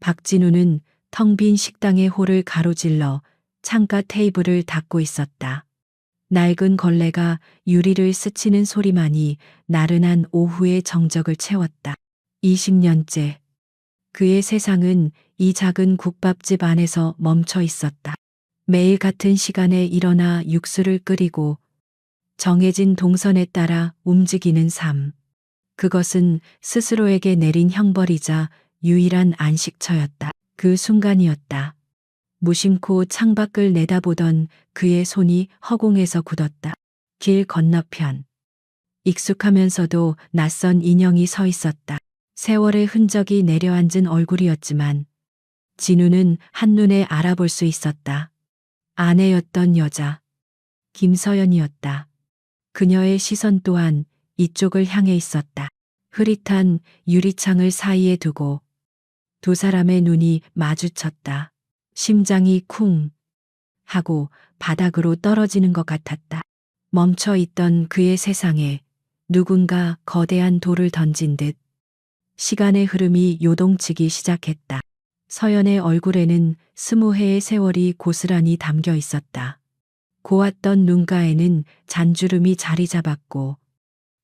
박진우는 텅 빈 식당의 홀을 가로질러 창가 테이블을 닦고 있었다. 낡은 걸레가 유리를 스치는 소리만이 나른한 오후의 정적을 채웠다. 20년째 그의 세상은 이 작은 국밥집 안에서 멈춰 있었다. 매일 같은 시간에 일어나 육수를 끓이고 정해진 동선에 따라 움직이는 삶. 그것은 스스로에게 내린 형벌이자 유일한 안식처였다. 그 순간이었다. 무심코 창밖을 내다보던 그의 손이 허공에서 굳었다. 길 건너편. 익숙하면서도 낯선 인형이 서 있었다. 세월의 흔적이 내려앉은 얼굴이었지만 진우는 한눈에 알아볼 수 있었다. 아내였던 여자. 김서연이었다. 그녀의 시선 또한 이쪽을 향해 있었다. 흐릿한 유리창을 사이에 두고 두 사람의 눈이 마주쳤다. 심장이 쿵 하고 바닥으로 떨어지는 것 같았다. 멈춰 있던 그의 세상에 누군가 거대한 돌을 던진 듯 시간의 흐름이 요동치기 시작했다. 서연의 얼굴에는 20해의 세월이 고스란히 담겨 있었다. 고왔던 눈가에는 잔주름이 자리 잡았고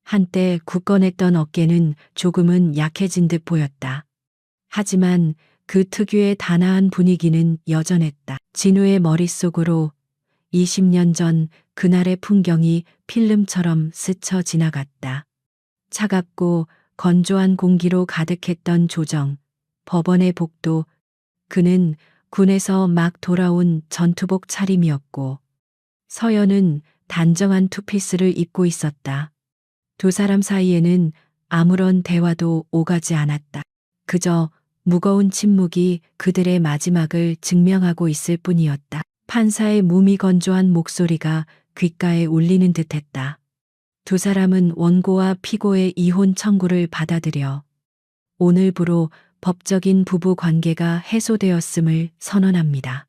한때 굳건했던 어깨는 조금은 약해진 듯 보였다. 하지만 그 특유의 단아한 분위기는 여전했다. 진우의 머릿속으로 20년 전 그날의 풍경이 필름처럼 스쳐 지나갔다. 차갑고 건조한 공기로 가득했던 조정, 법원의 복도, 그는 군에서 막 돌아온 전투복 차림이었고 서연은 단정한 투피스를 입고 있었다. 두 사람 사이에는 아무런 대화도 오가지 않았다. 그저 무거운 침묵이 그들의 마지막을 증명하고 있을 뿐이었다. 판사의 무미건조한 목소리가 귓가에 울리는 듯했다. 두 사람은 원고와 피고의 이혼 청구를 받아들여 오늘부로 법적인 부부 관계가 해소되었음을 선언합니다.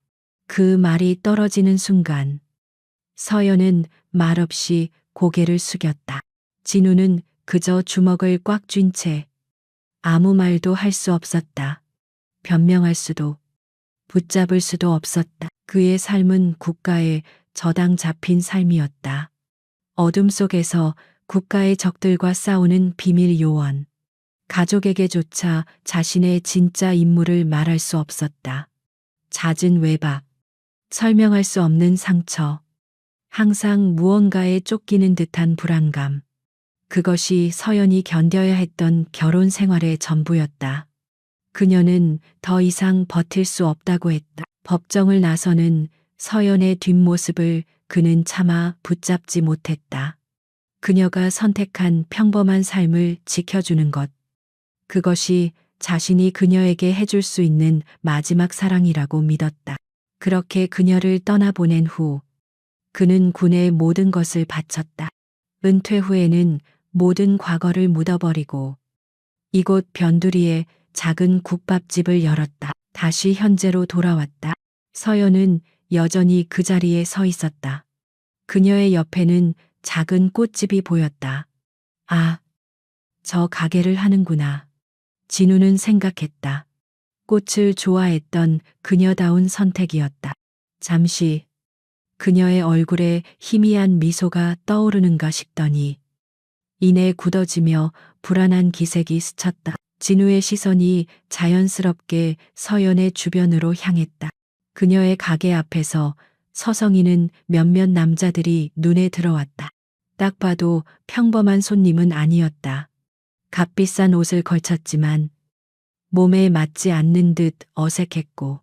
그 말이 떨어지는 순간 서연은 말없이 고개를 숙였다. 진우는 그저 주먹을 꽉 쥔 채 아무 말도 할 수 없었다. 변명할 수도 붙잡을 수도 없었다. 그의 삶은 국가에 저당 잡힌 삶이었다. 어둠 속에서 국가의 적들과 싸우는 비밀 요원. 가족에게조차 자신의 진짜 인물을 말할 수 없었다. 잦은 외박, 설명할 수 없는 상처, 항상 무언가에 쫓기는 듯한 불안감. 그것이 서연이 견뎌야 했던 결혼 생활의 전부였다. 그녀는 더 이상 버틸 수 없다고 했다. 법정을 나서는 서연의 뒷모습을 그는 차마 붙잡지 못했다. 그녀가 선택한 평범한 삶을 지켜주는 것. 그것이 자신이 그녀에게 해줄 수 있는 마지막 사랑이라고 믿었다. 그렇게 그녀를 떠나보낸 후 그는 군의 모든 것을 바쳤다. 은퇴 후에는 모든 과거를 묻어버리고 이곳 변두리에 작은 국밥집을 열었다. 다시 현재로 돌아왔다. 서연은 여전히 그 자리에 서 있었다. 그녀의 옆에는 작은 꽃집이 보였다. 아, 저 가게를 하는구나. 진우는 생각했다. 꽃을 좋아했던 그녀다운 선택이었다. 잠시 그녀의 얼굴에 희미한 미소가 떠오르는가 싶더니 이내 굳어지며 불안한 기색이 스쳤다. 진우의 시선이 자연스럽게 서연의 주변으로 향했다. 그녀의 가게 앞에서 서성이는 몇몇 남자들이 눈에 들어왔다. 딱 봐도 평범한 손님은 아니었다. 값비싼 옷을 걸쳤지만 몸에 맞지 않는 듯 어색했고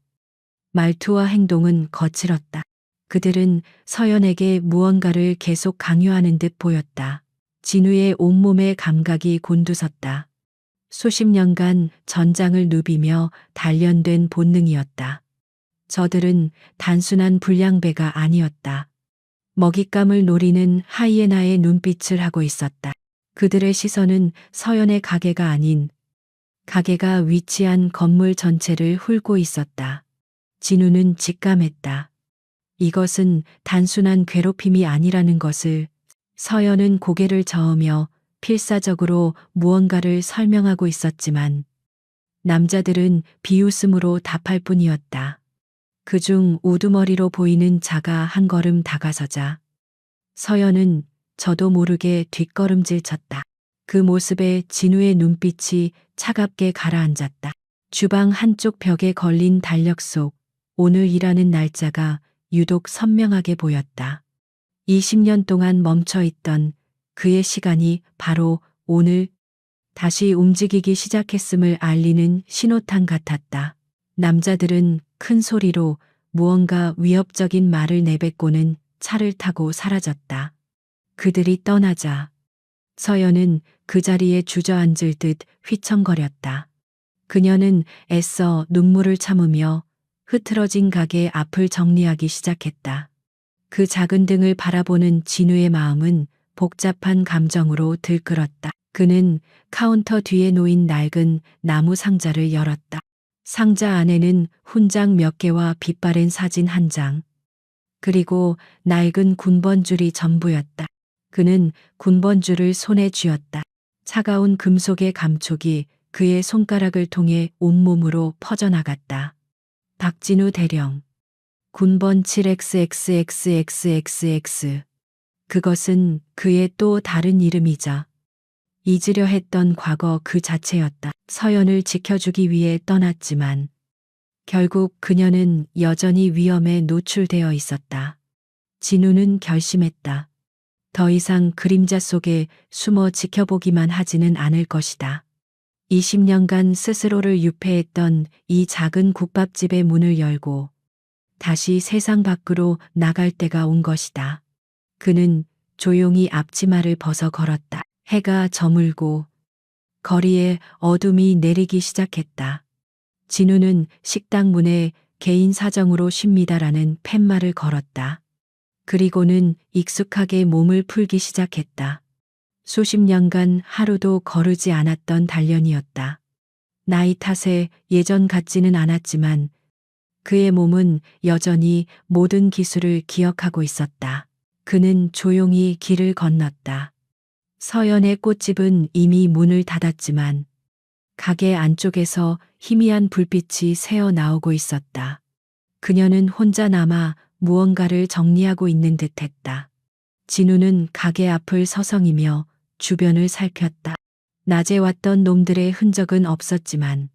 말투와 행동은 거칠었다. 그들은 서연에게 무언가를 계속 강요하는 듯 보였다. 진우의 온몸의 감각이 곤두섰다. 수십 년간 전장을 누비며 단련된 본능이었다. 저들은 단순한 불량배가 아니었다. 먹잇감을 노리는 하이에나의 눈빛을 하고 있었다. 그들의 시선은 서연의 가게가 아닌 가게가 위치한 건물 전체를 훑고 있었다. 진우는 직감했다. 이것은 단순한 괴롭힘이 아니라는 것을. 서연은 고개를 저으며 필사적으로 무언가를 설명하고 있었지만 남자들은 비웃음으로 답할 뿐이었다. 그중 우두머리로 보이는 자가 한 걸음 다가서자 서연은 저도 모르게 뒷걸음질 쳤다. 그 모습에 진우의 눈빛이 차갑게 가라앉았다. 주방 한쪽 벽에 걸린 달력 속 오늘이라는 날짜가 유독 선명하게 보였다. 20년 동안 멈춰 있던 그의 시간이 바로 오늘 다시 움직이기 시작했음을 알리는 신호탄 같았다. 남자들은 큰 소리로 무언가 위협적인 말을 내뱉고는 차를 타고 사라졌다. 그들이 떠나자 서연은 그 자리에 주저앉을 듯 휘청거렸다. 그녀는 애써 눈물을 참으며 흐트러진 가게 앞을 정리하기 시작했다. 그 작은 등을 바라보는 진우의 마음은 복잡한 감정으로 들끓었다. 그는 카운터 뒤에 놓인 낡은 나무 상자를 열었다. 상자 안에는 훈장 몇 개와 빛바랜 사진 한 장, 그리고 낡은 군번줄이 전부였다. 그는 군번줄을 손에 쥐었다. 차가운 금속의 감촉이 그의 손가락을 통해 온몸으로 퍼져나갔다. 박진우 대령. 군번 7XXXXXX. 그것은 그의 또 다른 이름이자 잊으려 했던 과거 그 자체였다. 서연을 지켜주기 위해 떠났지만 결국 그녀는 여전히 위험에 노출되어 있었다. 진우는 결심했다. 더 이상 그림자 속에 숨어 지켜보기만 하지는 않을 것이다. 20년간 스스로를 유폐했던 이 작은 국밥집의 문을 열고 다시 세상 밖으로 나갈 때가 온 것이다. 그는 조용히 앞치마를 벗어 걸었다. 해가 저물고 거리에 어둠이 내리기 시작했다. 진우는 식당 문에 개인 사정으로 쉽니다라는 팻말을 걸었다. 그리고는 익숙하게 몸을 풀기 시작했다. 수십 년간 하루도 거르지 않았던 단련이었다. 나이 탓에 예전 같지는 않았지만 그의 몸은 여전히 모든 기술을 기억하고 있었다. 그는 조용히 길을 건넜다. 서연의 꽃집은 이미 문을 닫았지만 가게 안쪽에서 희미한 불빛이 새어 나오고 있었다. 그녀는 혼자 남아 무언가를 정리하고 있는 듯했다. 진우는 가게 앞을 서성이며 주변을 살폈다. 낮에 왔던 놈들의 흔적은 없었지만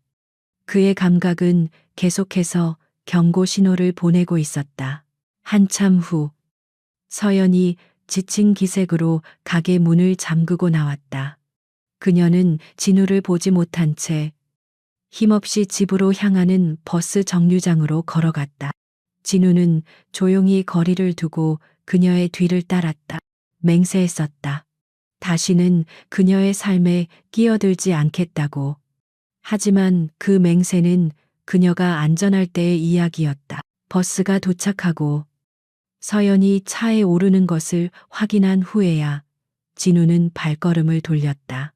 그의 감각은 계속해서 경고 신호를 보내고 있었다. 한참 후 서연이 지친 기색으로 가게 문을 잠그고 나왔다. 그녀는 진우를 보지 못한 채 힘없이 집으로 향하는 버스 정류장으로 걸어갔다. 진우는 조용히 거리를 두고 그녀의 뒤를 따랐다. 맹세했었다. 다시는 그녀의 삶에 끼어들지 않겠다고. 하지만 그 맹세는 그녀가 안전할 때의 이야기였다. 버스가 도착하고 서연이 차에 오르는 것을 확인한 후에야 진우는 발걸음을 돌렸다.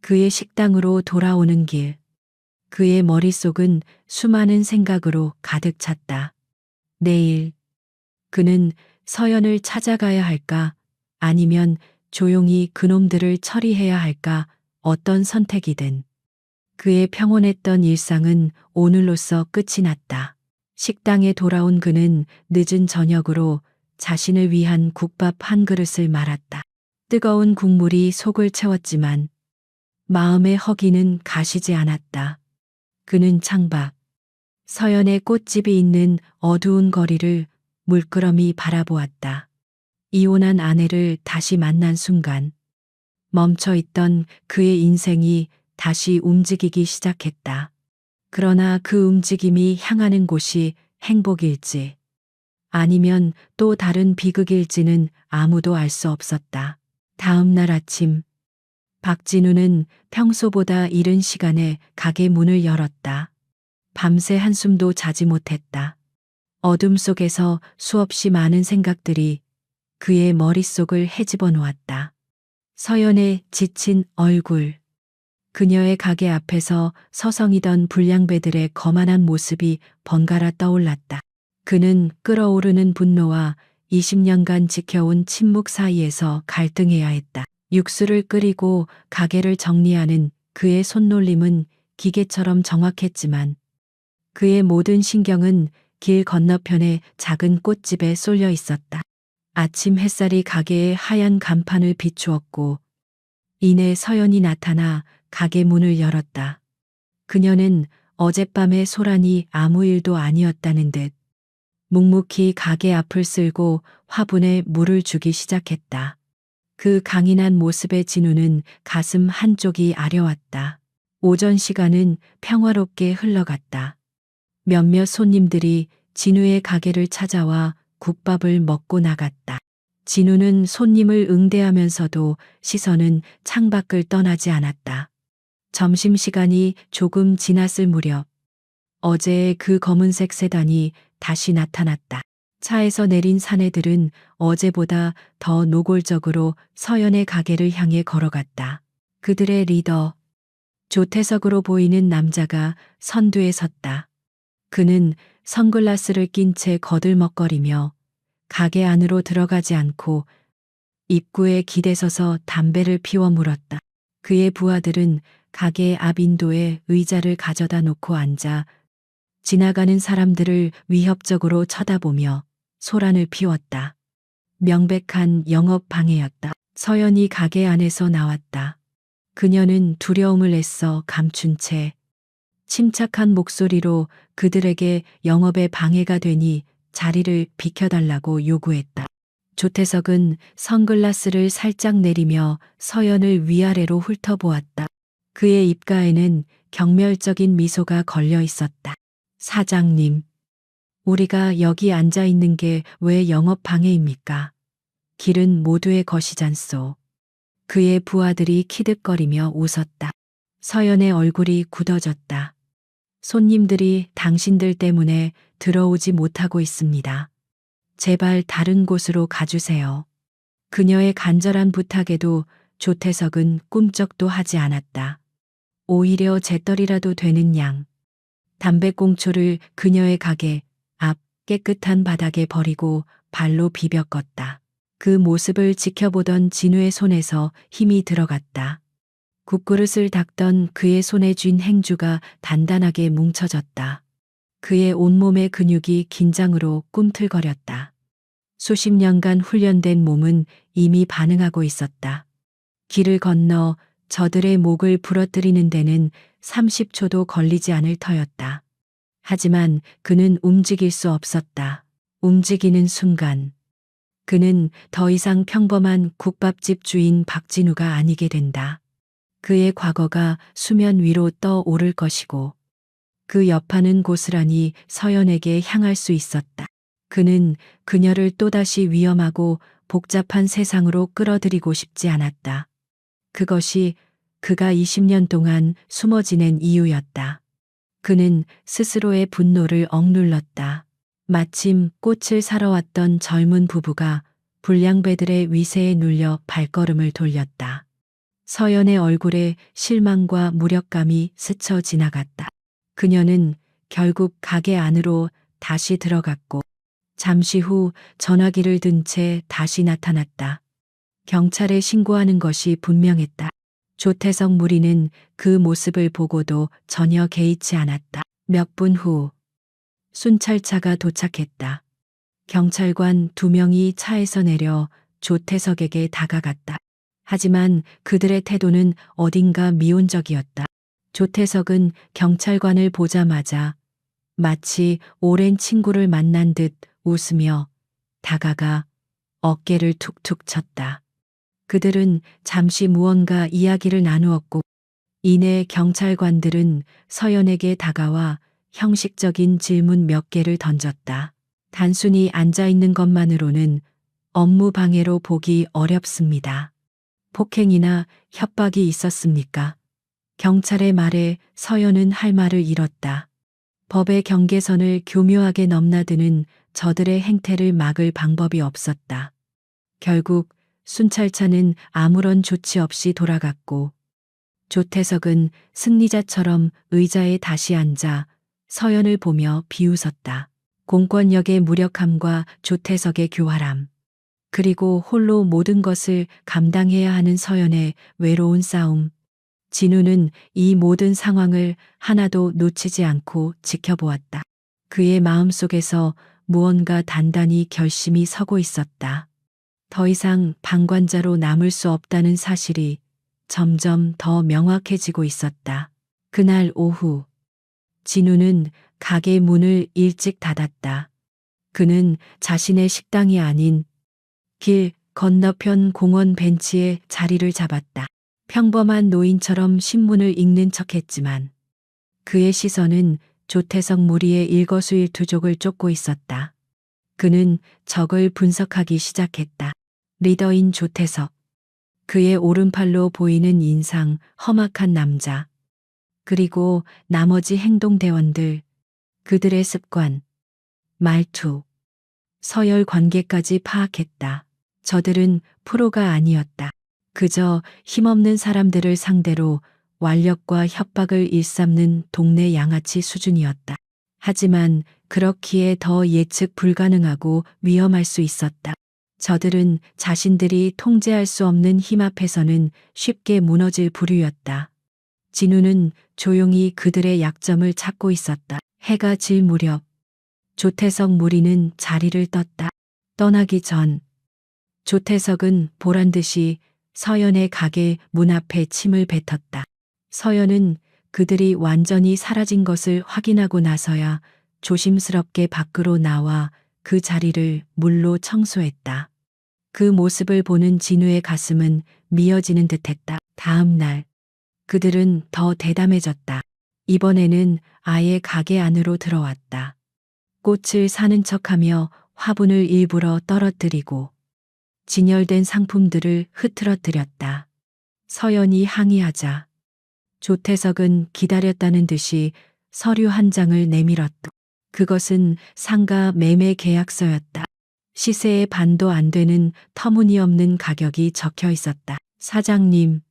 그의 식당으로 돌아오는 길. 그의 머릿속은 수많은 생각으로 가득 찼다. 내일 그는 서연을 찾아가야 할까? 아니면 조용히 그놈들을 처리해야 할까? 어떤 선택이든. 그의 평온했던 일상은 오늘로써 끝이 났다. 식당에 돌아온 그는 늦은 저녁으로 자신을 위한 국밥 한 그릇을 말았다. 뜨거운 국물이 속을 채웠지만 마음의 허기는 가시지 않았다. 그는 창밖 서연의 꽃집이 있는 어두운 거리를 물끄러미 바라보았다. 이혼한 아내를 다시 만난 순간 멈춰 있던 그의 인생이 다시 움직이기 시작했다. 그러나 그 움직임이 향하는 곳이 행복일지 아니면 또 다른 비극일지는 아무도 알 수 없었다. 다음 날 아침 박진우는 평소보다 이른 시간에 가게 문을 열었다. 밤새 한숨도 자지 못했다. 어둠 속에서 수없이 많은 생각들이 그의 머릿속을 헤집어 놓았다. 서연의 지친 얼굴, 그녀의 가게 앞에서 서성이던 불량배들의 거만한 모습이 번갈아 떠올랐다. 그는 끓어오르는 분노와 20년간 지켜온 침묵 사이에서 갈등해야 했다. 육수를 끓이고 가게를 정리하는 그의 손놀림은 기계처럼 정확했지만 그의 모든 신경은 길 건너편의 작은 꽃집에 쏠려 있었다. 아침 햇살이 가게의 하얀 간판을 비추었고 이내 서연이 나타나 가게 문을 열었다. 그녀는 어젯밤의 소란이 아무 일도 아니었다는 듯 묵묵히 가게 앞을 쓸고 화분에 물을 주기 시작했다. 그 강인한 모습에 진우는 가슴 한쪽이 아려왔다. 오전 시간은 평화롭게 흘러갔다. 몇몇 손님들이 진우의 가게를 찾아와 국밥을 먹고 나갔다. 진우는 손님을 응대하면서도 시선은 창밖을 떠나지 않았다. 점심시간이 조금 지났을 무렵 어제의 그 검은색 세단이 다시 나타났다. 차에서 내린 사내들은 어제보다 더 노골적으로 서연의 가게를 향해 걸어갔다. 그들의 리더, 조태석으로 보이는 남자가 선두에 섰다. 그는 선글라스를 낀 채 거들먹거리며 가게 안으로 들어가지 않고 입구에 기대서서 담배를 피워 물었다. 그의 부하들은 가게 앞 인도에 의자를 가져다 놓고 앉아 지나가는 사람들을 위협적으로 쳐다보며 소란을 피웠다. 명백한 영업 방해였다. 서연이 가게 안에서 나왔다. 그녀는 두려움을 애써 감춘 채 침착한 목소리로 그들에게 영업에 방해가 되니 자리를 비켜달라고 요구했다. 조태석은 선글라스를 살짝 내리며 서연을 위아래로 훑어보았다. 그의 입가에는 경멸적인 미소가 걸려 있었다. 사장님, 우리가 여기 앉아 있는 게 왜 영업 방해입니까? 길은 모두의 것이잖소. 그의 부하들이 키득거리며 웃었다. 서연의 얼굴이 굳어졌다. 손님들이 당신들 때문에 들어오지 못하고 있습니다. 제발 다른 곳으로 가주세요. 그녀의 간절한 부탁에도 조태석은 꿈쩍도 하지 않았다. 오히려 재떨이라도 되는 양 담배꽁초를 그녀의 가게 앞 깨끗한 바닥에 버리고 발로 비벼 껐다. 그 모습을 지켜보던 진우의 손에서 힘이 들어갔다. 국그릇을 닦던 그의 손에 쥔 행주가 단단하게 뭉쳐졌다. 그의 온몸의 근육이 긴장으로 꿈틀거렸다. 수십 년간 훈련된 몸은 이미 반응하고 있었다. 길을 건너 저들의 목을 부러뜨리는 데는 30초도 걸리지 않을 터였다. 하지만 그는 움직일 수 없었다. 움직이는 순간 그는 더 이상 평범한 국밥집 주인 박진우가 아니게 된다. 그의 과거가 수면 위로 떠오를 것이고 그 여파는 고스란히 서연에게 향할 수 있었다. 그는 그녀를 또다시 위험하고 복잡한 세상으로 끌어들이고 싶지 않았다. 그것이 그가 20년 동안 숨어 지낸 이유였다. 그는 스스로의 분노를 억눌렀다. 마침 꽃을 사러 왔던 젊은 부부가 불량배들의 위세에 눌려 발걸음을 돌렸다. 서연의 얼굴에 실망과 무력감이 스쳐 지나갔다. 그녀는 결국 가게 안으로 다시 들어갔고 잠시 후 전화기를 든 채 다시 나타났다. 경찰에 신고하는 것이 분명했다. 조태석 무리는 그 모습을 보고도 전혀 개의치 않았다. 몇 분 후 순찰차가 도착했다. 경찰관 2명이 차에서 내려 조태석에게 다가갔다. 하지만 그들의 태도는 어딘가 미온적이었다. 조태석은 경찰관을 보자마자 마치 오랜 친구를 만난 듯 웃으며 다가가 어깨를 툭툭 쳤다. 그들은 잠시 무언가 이야기를 나누었고 이내 경찰관들은 서연에게 다가와 형식적인 질문 몇 개를 던졌다. 단순히 앉아 있는 것만으로는 업무 방해로 보기 어렵습니다. 폭행이나 협박이 있었습니까? 경찰의 말에 서연은 할 말을 잃었다. 법의 경계선을 교묘하게 넘나드는 저들의 행태를 막을 방법이 없었다. 결국 순찰차는 아무런 조치 없이 돌아갔고 조태석은 승리자처럼 의자에 다시 앉아 서연을 보며 비웃었다. 공권력의 무력함과 조태석의 교활함, 그리고 홀로 모든 것을 감당해야 하는 서연의 외로운 싸움. 진우는 이 모든 상황을 하나도 놓치지 않고 지켜보았다. 그의 마음속에서 무언가 단단히 결심이 서고 있었다. 더 이상 방관자로 남을 수 없다는 사실이 점점 더 명확해지고 있었다. 그날 오후, 진우는 가게 문을 일찍 닫았다. 그는 자신의 식당이 아닌 길 건너편 공원 벤치에 자리를 잡았다. 평범한 노인처럼 신문을 읽는 척했지만 그의 시선은 조태석 무리의 일거수일투족을 쫓고 있었다. 그는 적을 분석하기 시작했다. 리더인 조태석, 그의 오른팔로 보이는 인상 험악한 남자, 그리고 나머지 행동대원들, 그들의 습관, 말투, 서열 관계까지 파악했다. 저들은 프로가 아니었다. 그저 힘없는 사람들을 상대로 완력과 협박을 일삼는 동네 양아치 수준이었다. 하지만 그렇기에 더 예측 불가능하고 위험할 수 있었다. 저들은 자신들이 통제할 수 없는 힘 앞에서는 쉽게 무너질 부류였다. 진우는 조용히 그들의 약점을 찾고 있었다. 해가 질 무렵 조태석 무리는 자리를 떴다. 떠나기 전 조태석은 보란 듯이 서연의 가게 문 앞에 침을 뱉었다. 서연은 그들이 완전히 사라진 것을 확인하고 나서야 조심스럽게 밖으로 나와 그 자리를 물로 청소했다. 그 모습을 보는 진우의 가슴은 미어지는 듯했다. 다음 날 그들은 더 대담해졌다. 이번에는 아예 가게 안으로 들어왔다. 꽃을 사는 척하며 화분을 일부러 떨어뜨리고 진열된 상품들을 흐트러뜨렸다. 서연이 항의하자 조태석은 기다렸다는 듯이 서류 한 장을 내밀었다. 그것은 상가 매매 계약서였다. 시세의 반도 안 되는 터무니없는 가격이 적혀 있었다. 사장님,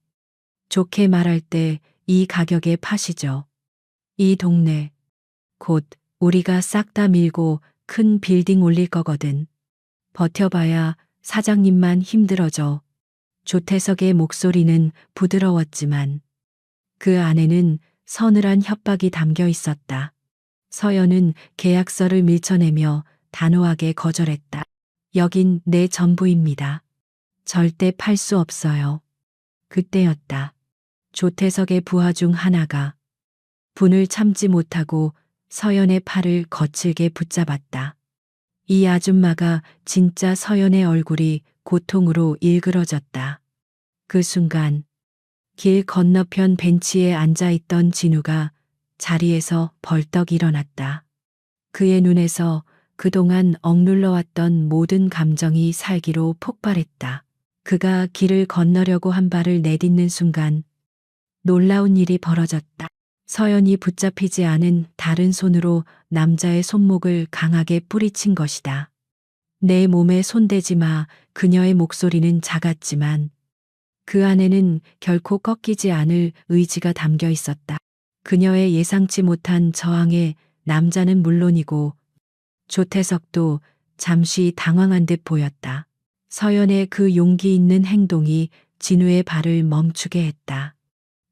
좋게 말할 때 이 가격에 파시죠. 이 동네 곧 우리가 싹 다 밀고 큰 빌딩 올릴 거거든. 버텨봐야 사장님만 힘들어져. 조태석의 목소리는 부드러웠지만 그 안에는 서늘한 협박이 담겨 있었다. 서연은 계약서를 밀쳐내며 단호하게 거절했다. 여긴 내 전부입니다. 절대 팔 수 없어요. 그때였다. 조태석의 부하 중 하나가 분을 참지 못하고 서연의 팔을 거칠게 붙잡았다. 이 아줌마가 진짜 서연의 얼굴이 고통으로 일그러졌다. 그 순간 길 건너편 벤치에 앉아있던 진우가 자리에서 벌떡 일어났다. 그의 눈에서 그동안 억눌러왔던 모든 감정이 살기로 폭발했다. 그가 길을 건너려고 한 발을 내딛는 순간 놀라운 일이 벌어졌다. 서연이 붙잡히지 않은 다른 손으로 남자의 손목을 강하게 뿌리친 것이다. 내 몸에 손대지 마. 그녀의 목소리는 작았지만 그 안에는 결코 꺾이지 않을 의지가 담겨 있었다. 그녀의 예상치 못한 저항에 남자는 물론이고 조태석도 잠시 당황한 듯 보였다. 서연의 그 용기 있는 행동이 진우의 발을 멈추게 했다.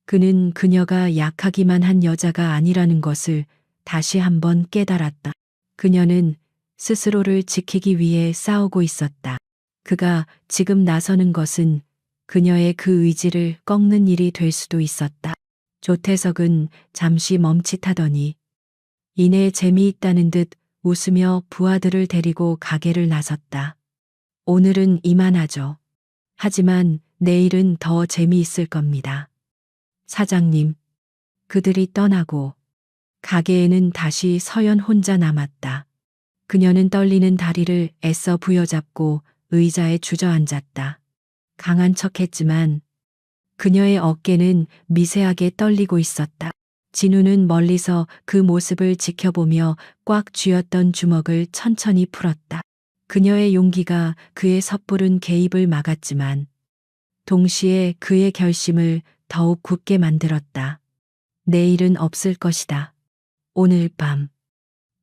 그는 그녀가 약하기만 한 여자가 아니라는 것을 다시 한번 깨달았다. 그녀는 스스로를 지키기 위해 싸우고 있었다. 그가 지금 나서는 것은 그녀의 그 의지를 꺾는 일이 될 수도 있었다. 조태석은 잠시 멈칫하더니 이내 재미있다는 듯 웃으며 부하들을 데리고 가게를 나섰다. 오늘은 이만하죠. 하지만 내일은 더 재미있을 겁니다. 사장님, 그들이 떠나고 가게에는 다시 서연 혼자 남았다. 그녀는 떨리는 다리를 애써 부여잡고 의자에 주저앉았다. 강한 척했지만 그녀의 어깨는 미세하게 떨리고 있었다. 진우는 멀리서 그 모습을 지켜보며 꽉 쥐었던 주먹을 천천히 풀었다. 그녀의 용기가 그의 섣부른 개입을 막았지만 동시에 그의 결심을 더욱 굳게 만들었다. 내일은 없을 것이다. 오늘 밤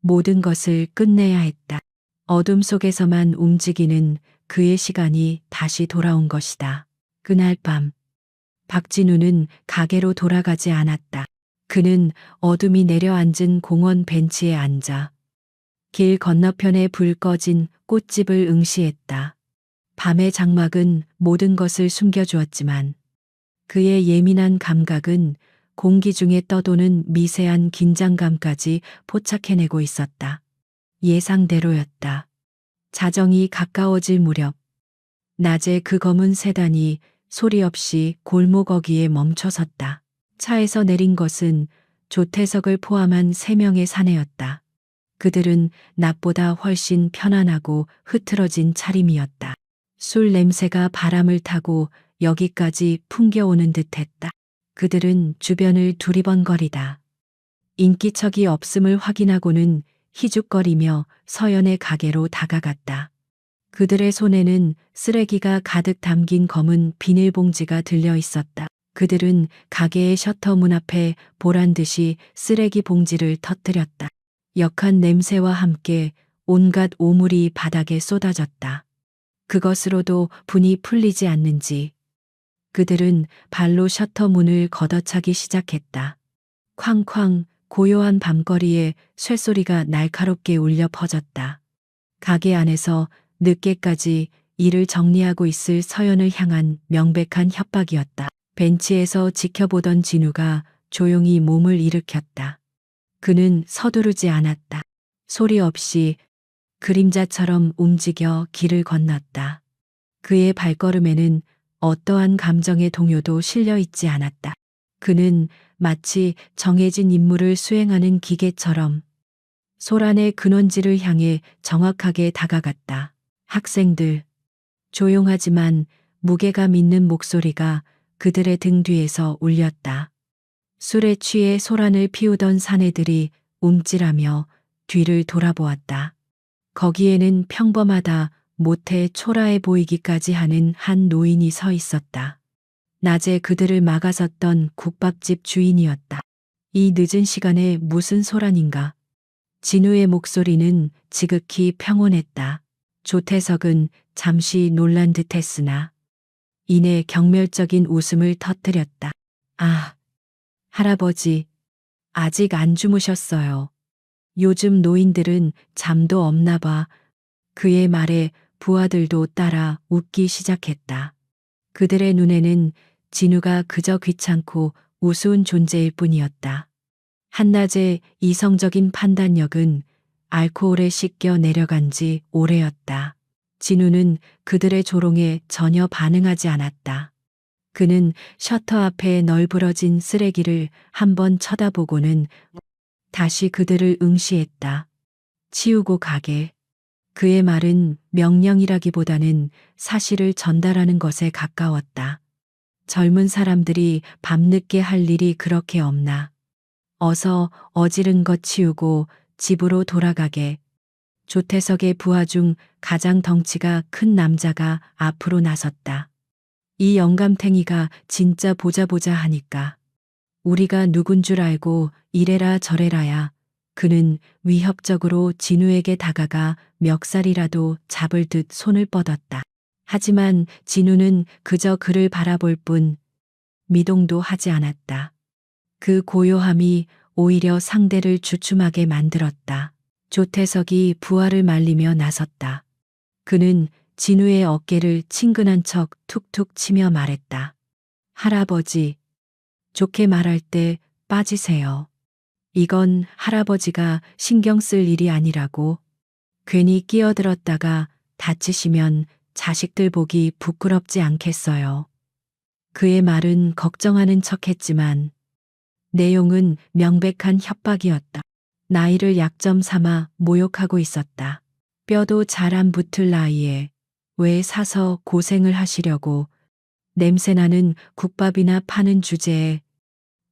모든 것을 끝내야 했다. 어둠 속에서만 움직이는 그의 시간이 다시 돌아온 것이다. 그날 밤 박진우는 가게로 돌아가지 않았다. 그는 어둠이 내려앉은 공원 벤치에 앉아 길 건너편에 불 꺼진 꽃집을 응시했다. 밤의 장막은 모든 것을 숨겨주었지만 그의 예민한 감각은 공기 중에 떠도는 미세한 긴장감까지 포착해내고 있었다. 예상대로였다. 자정이 가까워질 무렵 낮에 그 검은 세단이 소리 없이 골목 어귀에 멈춰섰다. 차에서 내린 것은 조태석을 포함한 3명의 사내였다. 그들은 낮보다 훨씬 편안하고 흐트러진 차림이었다. 술 냄새가 바람을 타고 여기까지 풍겨오는 듯했다. 그들은 주변을 두리번거리다 인기척이 없음을 확인하고는 희죽거리며 서연의 가게로 다가갔다. 그들의 손에는 쓰레기가 가득 담긴 검은 비닐봉지가 들려 있었다. 그들은 가게의 셔터 문 앞에 보란듯이 쓰레기 봉지를 터뜨렸다. 역한 냄새와 함께 온갖 오물이 바닥에 쏟아졌다. 그것으로도 분이 풀리지 않는지 그들은 발로 셔터 문을 걷어차기 시작했다. 쾅쾅 고요한 밤거리에 쇠소리가 날카롭게 울려 퍼졌다. 가게 안에서 늦게까지 일을 정리하고 있을 서연을 향한 명백한 협박이었다. 벤치에서 지켜보던 진우가 조용히 몸을 일으켰다. 그는 서두르지 않았다. 소리 없이 그림자처럼 움직여 길을 건넜다. 그의 발걸음에는 어떠한 감정의 동요도 실려 있지 않았다. 그는 마치 정해진 임무를 수행하는 기계처럼 소란의 근원지를 향해 정확하게 다가갔다. 학생들. 조용하지만 무게감 있는 목소리가 그들의 등 뒤에서 울렸다. 술에 취해 소란을 피우던 사내들이 움찔하며 뒤를 돌아보았다. 거기에는 평범하다 못해 초라해 보이기까지 하는 한 노인이 서 있었다. 낮에 그들을 막아섰던 국밥집 주인이었다. 이 늦은 시간에 무슨 소란인가? 진우의 목소리는 지극히 평온했다. 조태석은 잠시 놀란 듯했으나 이내 경멸적인 웃음을 터뜨렸다. 아, 할아버지, 아직 안 주무셨어요. 요즘 노인들은 잠도 없나 봐. 그의 말에 부하들도 따라 웃기 시작했다. 그들의 눈에는 진우가 그저 귀찮고 우스운 존재일 뿐이었다. 한낮의 이성적인 판단력은 알코올에 씻겨 내려간 지 오래였다. 진우는 그들의 조롱에 전혀 반응하지 않았다. 그는 셔터 앞에 널브러진 쓰레기를 한번 쳐다보고는 다시 그들을 응시했다. 치우고 가게. 그의 말은 명령이라기보다는 사실을 전달하는 것에 가까웠다. 젊은 사람들이 밤늦게 할 일이 그렇게 없나. 어서 어지른 것 치우고 집으로 돌아가게. 조태석의 부하 중 가장 덩치가 큰 남자가 앞으로 나섰다. 이 영감탱이가 진짜 보자 하니까. 우리가 누군 줄 알고 이래라 저래라야. 그는 위협적으로 진우에게 다가가 멱살이라도 잡을 듯 손을 뻗었다. 하지만 진우는 그저 그를 바라볼 뿐 미동도 하지 않았다. 그 고요함이 오히려 상대를 주춤하게 만들었다. 조태석이 부하를 말리며 나섰다. 그는 진우의 어깨를 친근한 척 툭툭 치며 말했다. 할아버지, 좋게 말할 때 빠지세요. 이건 할아버지가 신경 쓸 일이 아니라고. 괜히 끼어들었다가 다치시면 자식들 보기 부끄럽지 않겠어요. 그의 말은 걱정하는 척했지만 내용은 명백한 협박이었다. 나이를 약점 삼아 모욕하고 있었다. 뼈도 잘 안 붙을 나이에 왜 사서 고생을 하시려고. 냄새나는 국밥이나 파는 주제에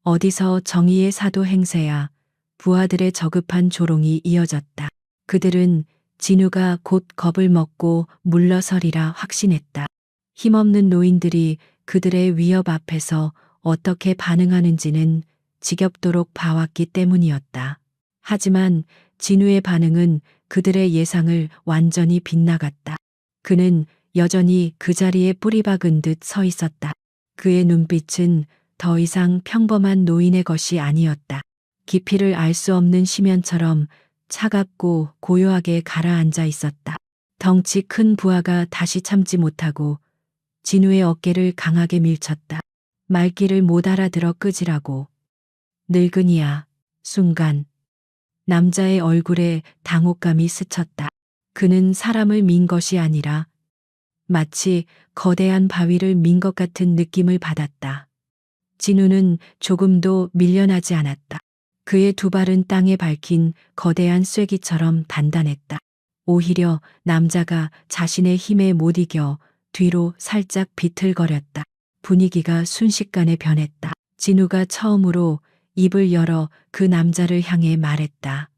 어디서 정의의 사도 행세야. 부하들의 저급한 조롱이 이어졌다. 그들은 진우가 곧 겁을 먹고 물러서리라 확신했다. 힘없는 노인들이 그들의 위협 앞에서 어떻게 반응하는지는 지겹도록 봐왔기 때문이었다. 하지만 진우의 반응은 그들의 예상을 완전히 빗나갔다. 그는 여전히 그 자리에 뿌리박은 듯 서 있었다. 그의 눈빛은 더 이상 평범한 노인의 것이 아니었다. 깊이를 알 수 없는 심연처럼 차갑고 고요하게 가라앉아 있었다. 덩치 큰 부하가 다시 참지 못하고 진우의 어깨를 강하게 밀쳤다. 말귀를 못 알아들어 끄지라고. 늙은이야. 순간 남자의 얼굴에 당혹감이 스쳤다. 그는 사람을 민 것이 아니라 마치 거대한 바위를 민 것 같은 느낌을 받았다. 진우는 조금도 밀려나지 않았다. 그의 두 발은 땅에 박힌 거대한 쐐기처럼 단단했다. 오히려 남자가 자신의 힘에 못 이겨 뒤로 살짝 비틀거렸다. 분위기가 순식간에 변했다. 진우가 처음으로 입을 열어 그 남자를 향해 말했다.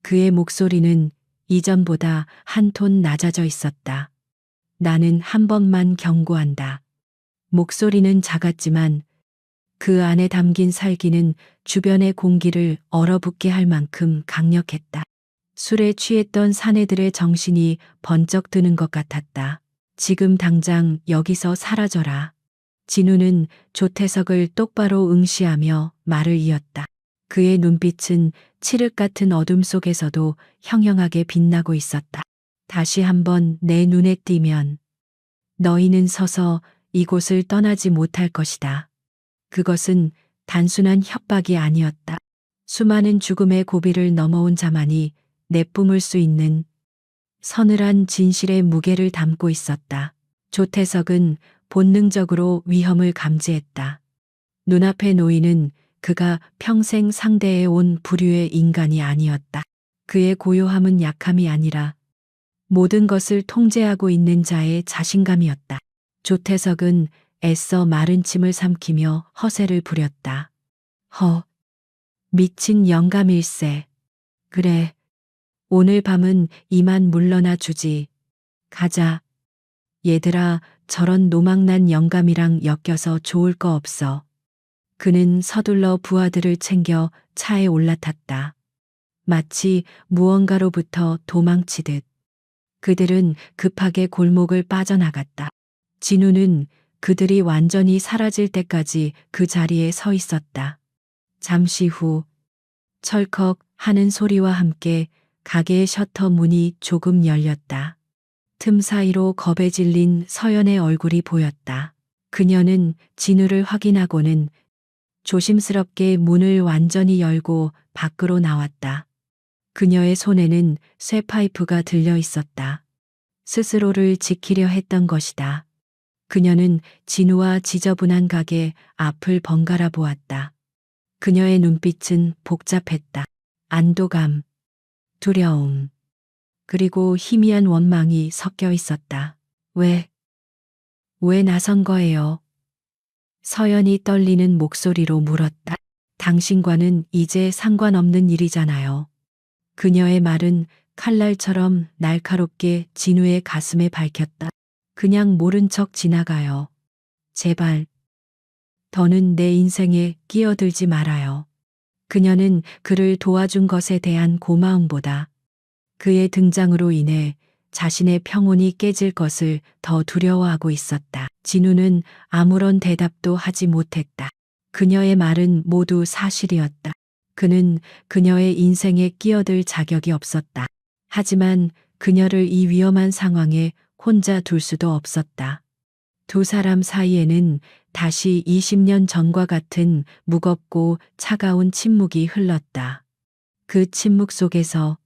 그의 목소리는 이전보다 한 톤 낮아져 있었다. 나는 한 번만 경고한다. 목소리는 작았지만 그 안에 담긴 살기는 주변의 공기를 얼어붙게 할 만큼 강력했다. 술에 취했던 사내들의 정신이 번쩍 드는 것 같았다. 지금 당장 여기서 사라져라. 진우는 조태석을 똑바로 응시하며 말을 이었다. 그의 눈빛은 칠흑 같은 어둠 속에서도 형형하게 빛나고 있었다. 다시 한번 내 눈에 띄면 너희는 서서 이곳을 떠나지 못할 것이다. 그것은 단순한 협박이 아니었다. 수많은 죽음의 고비를 넘어온 자만이 내뿜을 수 있는 서늘한 진실의 무게를 담고 있었다. 조태석은 본능적으로 위험을 감지했다. 눈앞에 놓이는 그가 평생 상대해 온 부류의 인간이 아니었다. 그의 고요함은 약함이 아니라 모든 것을 통제하고 있는 자의 자신감이었다. 조태석은 애써 마른 침을 삼키며 허세를 부렸다. 미친 영감일세. 그래. 오늘 밤은 이만 물러나 주지. 가자. 얘들아, 저런 노망난 영감이랑 엮여서 좋을 거 없어. 그는 서둘러 부하들을 챙겨 차에 올라탔다. 마치 무언가로부터 도망치듯. 그들은 급하게 골목을 빠져나갔다. 진우는 그들이 완전히 사라질 때까지 그 자리에 서 있었다. 잠시 후 철컥 하는 소리와 함께 가게의 셔터 문이 조금 열렸다. 틈 사이로 겁에 질린 서연의 얼굴이 보였다. 그녀는 진우를 확인하고는 조심스럽게 문을 완전히 열고 밖으로 나왔다. 그녀의 손에는 쇠파이프가 들려 있었다. 스스로를 지키려 했던 것이다. 그녀는 진우와 지저분한 가게 앞을 번갈아 보았다. 그녀의 눈빛은 복잡했다. 안도감, 두려움, 그리고 희미한 원망이 섞여 있었다. 왜 나선 거예요? 서연이 떨리는 목소리로 물었다. 당신과는 이제 상관없는 일이잖아요. 그녀의 말은 칼날처럼 날카롭게 진우의 가슴에 밝혔다. 그냥 모른 척 지나가요. 제발. 더는 내 인생에 끼어들지 말아요. 그녀는 그를 도와준 것에 대한 고마움보다 그의 등장으로 인해 자신의 평온이 깨질 것을 더 두려워하고 있었다. 진우는 아무런 대답도 하지 못했다. 그녀의 말은 모두 사실이었다. 그는 그녀의 인생에 끼어들 자격이 없었다. 하지만 그녀를 이 위험한 상황에 혼자 둘 수도 없었다. 두 사람 사이에는 다시 20년 전과 같은 무겁고 차가운 침묵이 흘렀다. 그 침묵 속에서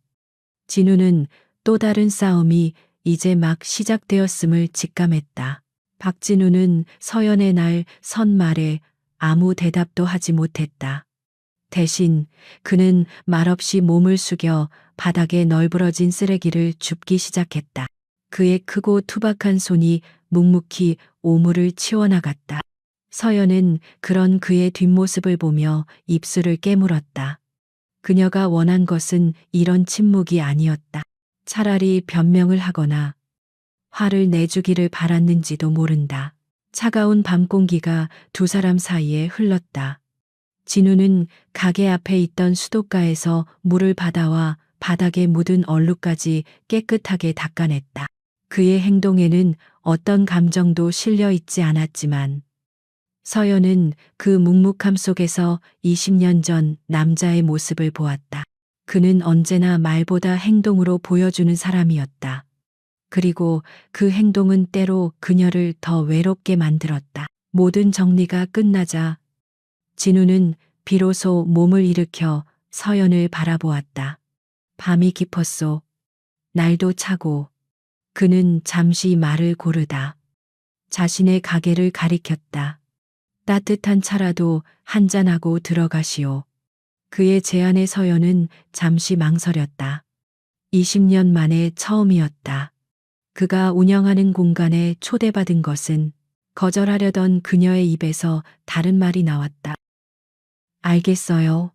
진우는 또 다른 싸움이 이제 막 시작되었음을 직감했다. 박진우는 서연의 날 선 말에 아무 대답도 하지 못했다. 대신 그는 말없이 몸을 숙여 바닥에 널브러진 쓰레기를 줍기 시작했다. 그의 크고 투박한 손이 묵묵히 오물을 치워나갔다. 서연은 그런 그의 뒷모습을 보며 입술을 깨물었다. 그녀가 원한 것은 이런 침묵이 아니었다. 차라리 변명을 하거나 화를 내주기를 바랐는지도 모른다. 차가운 밤 공기가 두 사람 사이에 흘렀다. 진우는 가게 앞에 있던 수도가에서 물을 받아와 바닥에 묻은 얼룩까지 깨끗하게 닦아냈다. 그의 행동에는 어떤 감정도 실려 있지 않았지만 서연은 그 묵묵함 속에서 20년 전 남자의 모습을 보았다. 그는 언제나 말보다 행동으로 보여주는 사람이었다. 그리고 그 행동은 때로 그녀를 더 외롭게 만들었다. 모든 정리가 끝나자 진우는 비로소 몸을 일으켜 서연을 바라보았다. 밤이 깊었소. 날도 차고 그는 잠시 말을 고르다 자신의 가게를 가리켰다. 따뜻한 차라도 한잔하고 들어가시오. 그의 제안에 서연은 잠시 망설였다. 20년 만에 처음이었다. 그가 운영하는 공간에 초대받은 것은 거절하려던 그녀의 입에서 다른 말이 나왔다. 알겠어요.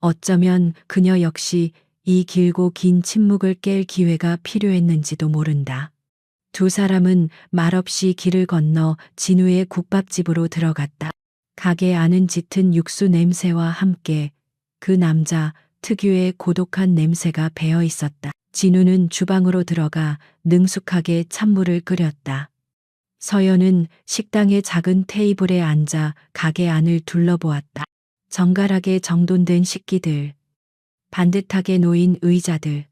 어쩌면 그녀 역시 이 길고 긴 침묵을 깰 기회가 필요했는지도 모른다. 두 사람은 말없이 길을 건너 진우의 국밥집으로 들어갔다. 가게 안은 짙은 육수 냄새와 함께 그 남자 특유의 고독한 냄새가 배어 있었다. 진우는 주방으로 들어가 능숙하게 찬물을 끓였다. 서연은 식당의 작은 테이블에 앉아 가게 안을 둘러보았다. 정갈하게 정돈된 식기들, 반듯하게 놓인 의자들,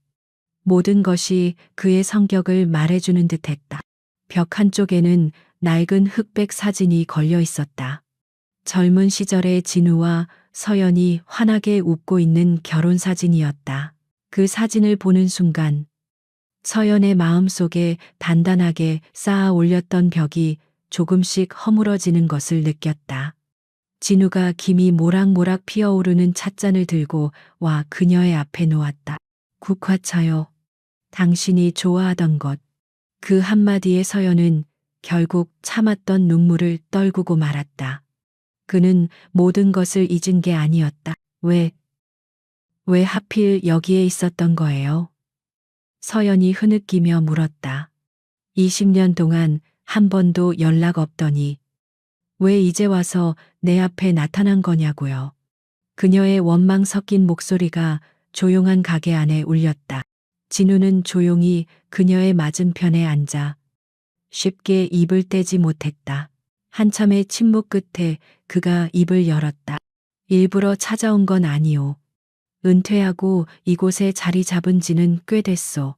모든 것이 그의 성격을 말해주는 듯했다. 벽 한쪽에는 낡은 흑백 사진이 걸려 있었다. 젊은 시절의 진우와 서연이 환하게 웃고 있는 결혼 사진이었다. 그 사진을 보는 순간 서연의 마음속에 단단하게 쌓아 올렸던 벽이 조금씩 허물어지는 것을 느꼈다. 진우가 김이 모락모락 피어오르는 찻잔을 들고 와 그녀의 앞에 놓았다. 국화차요. 당신이 좋아하던 것. 그 한마디에 서연은 결국 참았던 눈물을 떨구고 말았다. 그는 모든 것을 잊은 게 아니었다. 왜 하필 여기에 있었던 거예요? 서연이 흐느끼며 물었다. 20년 동안 한 번도 연락 없더니 왜 이제 와서 내 앞에 나타난 거냐고요. 그녀의 원망 섞인 목소리가 조용한 가게 안에 울렸다. 진우는 조용히 그녀의 맞은편에 앉아 쉽게 입을 떼지 못했다. 한참의 침묵 끝에 그가 입을 열었다. 일부러 찾아온 건 아니오. 은퇴하고 이곳에 자리 잡은 지는 꽤 됐소.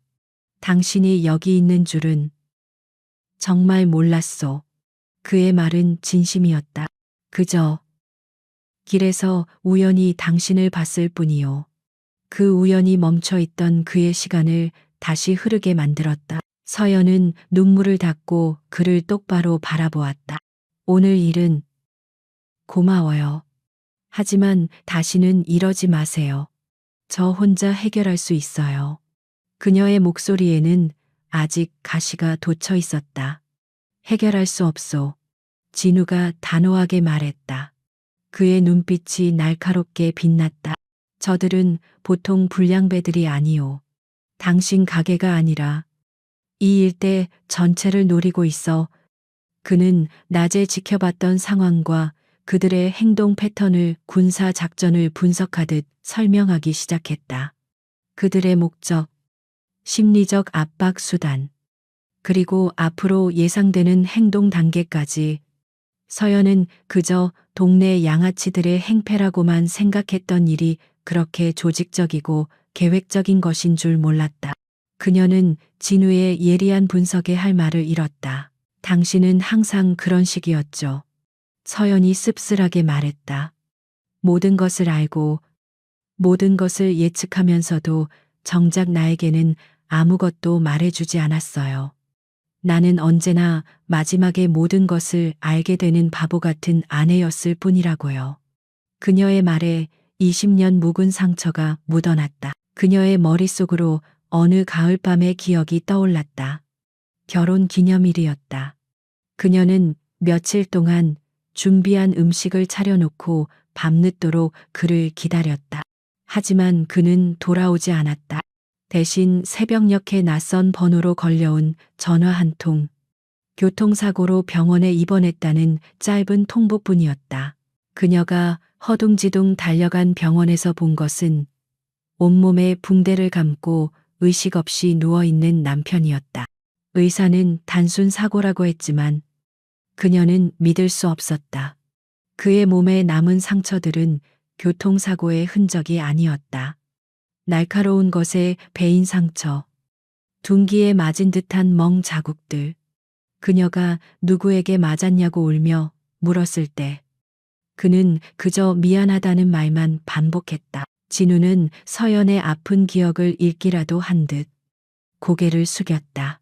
당신이 여기 있는 줄은 정말 몰랐소. 그의 말은 진심이었다. 그저 길에서 우연히 당신을 봤을 뿐이요. 그 우연히 멈춰 있던 그의 시간을 다시 흐르게 만들었다. 서연은 눈물을 닦고 그를 똑바로 바라보았다. 오늘 일은 고마워요. 하지만 다시는 이러지 마세요. 저 혼자 해결할 수 있어요. 그녀의 목소리에는 아직 가시가 돋쳐 있었다. 해결할 수 없소. 진우가 단호하게 말했다. 그의 눈빛이 날카롭게 빛났다. 저들은 보통 불량배들이 아니오. 당신 가게가 아니라 이 일대 전체를 노리고 있어. 그는 낮에 지켜봤던 상황과 그들의 행동 패턴을 군사 작전을 분석하듯 설명하기 시작했다. 그들의 목적, 심리적 압박 수단, 그리고 앞으로 예상되는 행동 단계까지. 서연은 그저 동네 양아치들의 행패라고만 생각했던 일이 그렇게 조직적이고 계획적인 것인 줄 몰랐다. 그녀는 진우의 예리한 분석에 할 말을 잃었다. 당신은 항상 그런 식이었죠. 서연이 씁쓸하게 말했다. 모든 것을 알고 모든 것을 예측하면서도 정작 나에게는 아무것도 말해주지 않았어요. 나는 언제나 마지막에 모든 것을 알게 되는 바보 같은 아내였을 뿐이라고요. 그녀의 말에 20년 묵은 상처가 묻어났다. 그녀의 머릿속으로 어느 가을밤의 기억이 떠올랐다. 결혼 기념일이었다. 그녀는 며칠 동안 준비한 음식을 차려놓고 밤늦도록 그를 기다렸다. 하지만 그는 돌아오지 않았다. 대신 새벽녘에 낯선 번호로 걸려온 전화 한 통, 교통사고로 병원에 입원했다는 짧은 통보뿐이었다. 그녀가 허둥지둥 달려간 병원에서 본 것은 온몸에 붕대를 감고 의식 없이 누워있는 남편이었다. 의사는 단순 사고라고 했지만 그녀는 믿을 수 없었다. 그의 몸에 남은 상처들은 교통사고의 흔적이 아니었다. 날카로운 것에 베인 상처, 둔기에 맞은 듯한 멍 자국들. 그녀가 누구에게 맞았냐고 울며 물었을 때 그는 그저 미안하다는 말만 반복했다. 진우는 서연의 아픈 기억을 읽기라도 한 듯 고개를 숙였다.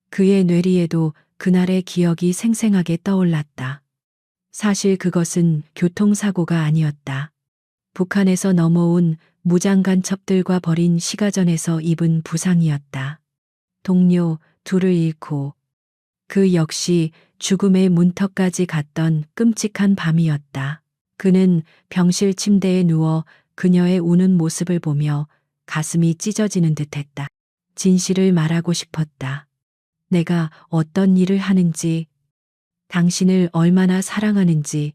그의 뇌리에도 그날의 기억이 생생하게 떠올랐다. 사실 그것은 교통사고가 아니었다. 북한에서 넘어온 무장간첩들과 벌인 시가전에서 입은 부상이었다. 동료 둘을 잃고 그 역시 죽음의 문턱까지 갔던 끔찍한 밤이었다. 그는 병실 침대에 누워 그녀의 우는 모습을 보며 가슴이 찢어지는 듯했다. 진실을 말하고 싶었다. 내가 어떤 일을 하는지, 당신을 얼마나 사랑하는지,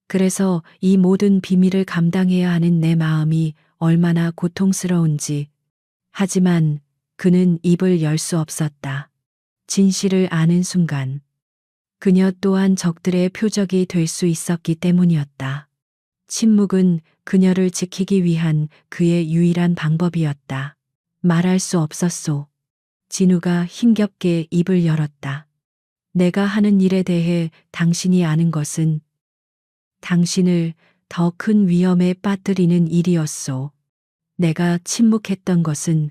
그래서 이 모든 비밀을 감당해야 하는 내 마음이 얼마나 고통스러운지. 하지만 그는 입을 열 수 없었다. 진실을 아는 순간 그녀 또한 적들의 표적이 될 수 있었기 때문이었다. 침묵은 그녀를 지키기 위한 그의 유일한 방법이었다. 말할 수 없었소. 진우가 힘겹게 입을 열었다. 내가 하는 일에 대해 당신이 아는 것은 당신을 더 큰 위험에 빠뜨리는 일이었소. 내가 침묵했던 것은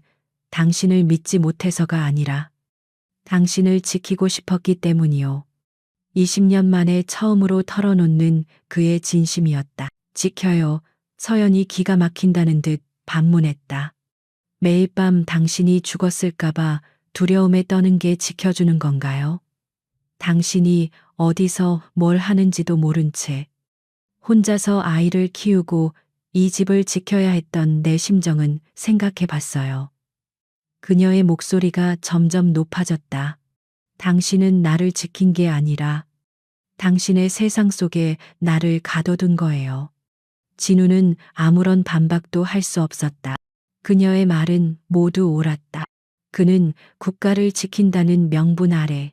당신을 믿지 못해서가 아니라 당신을 지키고 싶었기 때문이요. 20년 만에 처음으로 털어놓는 그의 진심이었다. 지켜요. 서연이 기가 막힌다는 듯 반문했다. 매일 밤 당신이 죽었을까봐 두려움에 떠는 게 지켜주는 건가요? 당신이 어디서 뭘 하는지도 모른 채 혼자서 아이를 키우고 이 집을 지켜야 했던 내 심정은 생각해 봤어요. 그녀의 목소리가 점점 높아졌다. 당신은 나를 지킨 게 아니라 당신의 세상 속에 나를 가둬둔 거예요. 진우는 아무런 반박도 할 수 없었다. 그녀의 말은 모두 옳았다. 그는 국가를 지킨다는 명분 아래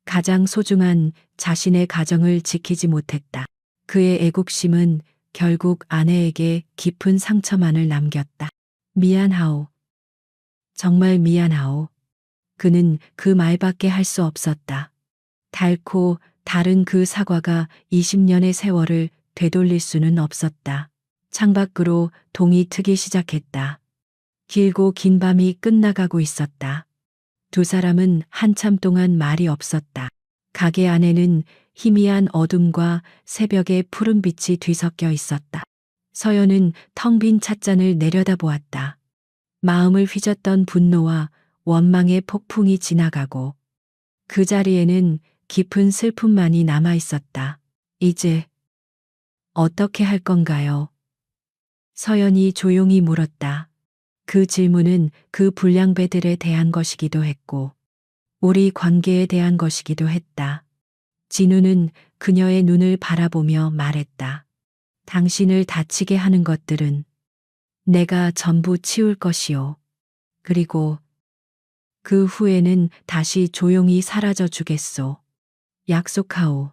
가장 소중한 자신의 가정을 지키지 못했다. 그의 애국심은 결국 아내에게 깊은 상처만을 남겼다. 미안하오. 정말 미안하오. 그는 그 말밖에 할 수 없었다. 달고 다른 그 사과가 20년의 세월을 되돌릴 수는 없었다. 창밖으로 동이 트기 시작했다. 길고 긴 밤이 끝나가고 있었다. 두 사람은 한참 동안 말이 없었다. 가게 안에는 희미한 어둠과 새벽의 푸른 빛이 뒤섞여 있었다. 서연은 텅 빈 찻잔을 내려다보았다. 마음을 휘젓던 분노와 원망의 폭풍이 지나가고 그 자리에는 깊은 슬픔만이 남아 있었다. 이제 어떻게 할 건가요? 서연이 조용히 물었다. 그 질문은 그 불량배들에 대한 것이기도 했고 우리 관계에 대한 것이기도 했다. 진우는 그녀의 눈을 바라보며 말했다. 당신을 다치게 하는 것들은 내가 전부 치울 것이요. 그리고 그 후에는 다시 조용히 사라져 주겠소. 약속하오.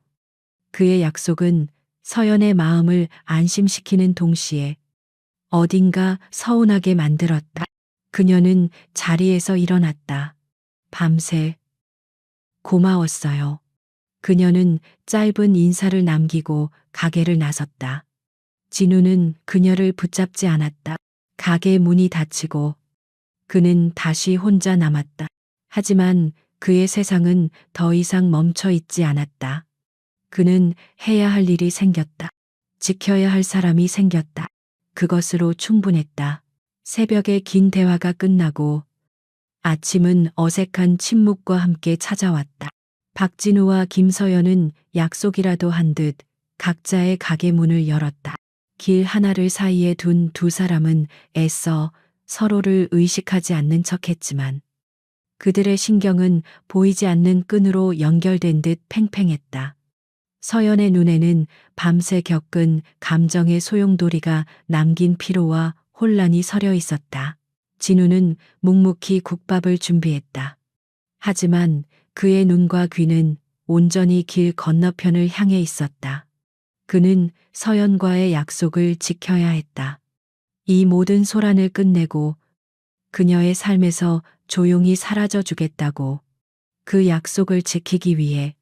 그의 약속은 서연의 마음을 안심시키는 동시에 어딘가 서운하게 만들었다. 그녀는 자리에서 일어났다. 밤새 고마웠어요. 그녀는 짧은 인사를 남기고 가게를 나섰다. 진우는 그녀를 붙잡지 않았다. 가게 문이 닫히고 그는 다시 혼자 남았다. 하지만 그의 세상은 더 이상 멈춰 있지 않았다. 그는 해야 할 일이 생겼다. 지켜야 할 사람이 생겼다. 그것으로 충분했다. 새벽의 긴 대화가 끝나고 아침은 어색한 침묵과 함께 찾아왔다. 박진우와 김서연은 약속이라도 한 듯 각자의 가게 문을 열었다. 길 하나를 사이에 둔 두 사람은 애써 서로를 의식하지 않는 척했지만 그들의 신경은 보이지 않는 끈으로 연결된 듯 팽팽했다. 서연의 눈에는 밤새 겪은 감정의 소용돌이가 남긴 피로와 혼란이 서려 있었다. 진우는 묵묵히 국밥을 준비했다. 하지만 그의 눈과 귀는 온전히 길 건너편을 향해 있었다. 그는 서연과의 약속을 지켜야 했다. 이 모든 소란을 끝내고 그녀의 삶에서 조용히 사라져 주겠다고 그 약속을 지키기 위해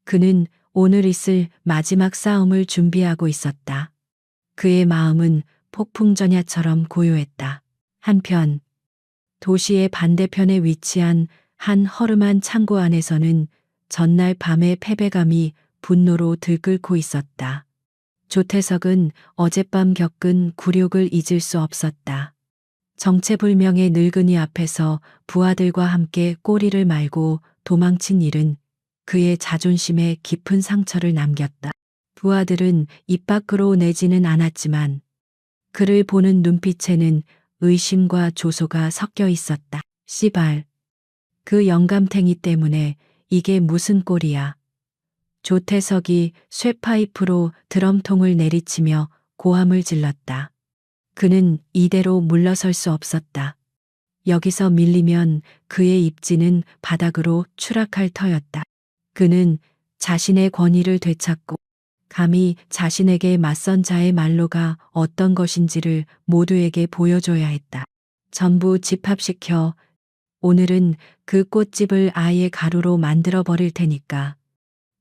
그는 오늘 있을 마지막 싸움을 준비하고 있었다. 그의 마음은 폭풍전야처럼 고요했다. 한편 도시의 반대편에 위치한 한 허름한 창고 안에서는 전날 밤의 패배감이 분노로 들끓고 있었다. 조태석은 어젯밤 겪은 굴욕을 잊을 수 없었다. 정체불명의 늙은이 앞에서 부하들과 함께 꼬리를 말고 도망친 일은 그의 자존심에 깊은 상처를 남겼다. 부하들은 입 밖으로 내지는 않았지만 그를 보는 눈빛에는 의심과 조소가 섞여 있었다. 씨발. 그 영감탱이 때문에 이게 무슨 꼴이야. 조태석이 쇠파이프로 드럼통을 내리치며 고함을 질렀다. 그는 이대로 물러설 수 없었다. 여기서 밀리면 그의 입지는 바닥으로 추락할 터였다. 그는 자신의 권위를 되찾고 감히 자신에게 맞선 자의 말로가 어떤 것인지를 모두에게 보여줘야 했다. 전부 집합시켜 오늘은 그 꽃집을 아예 가루로 만들어 버릴 테니까.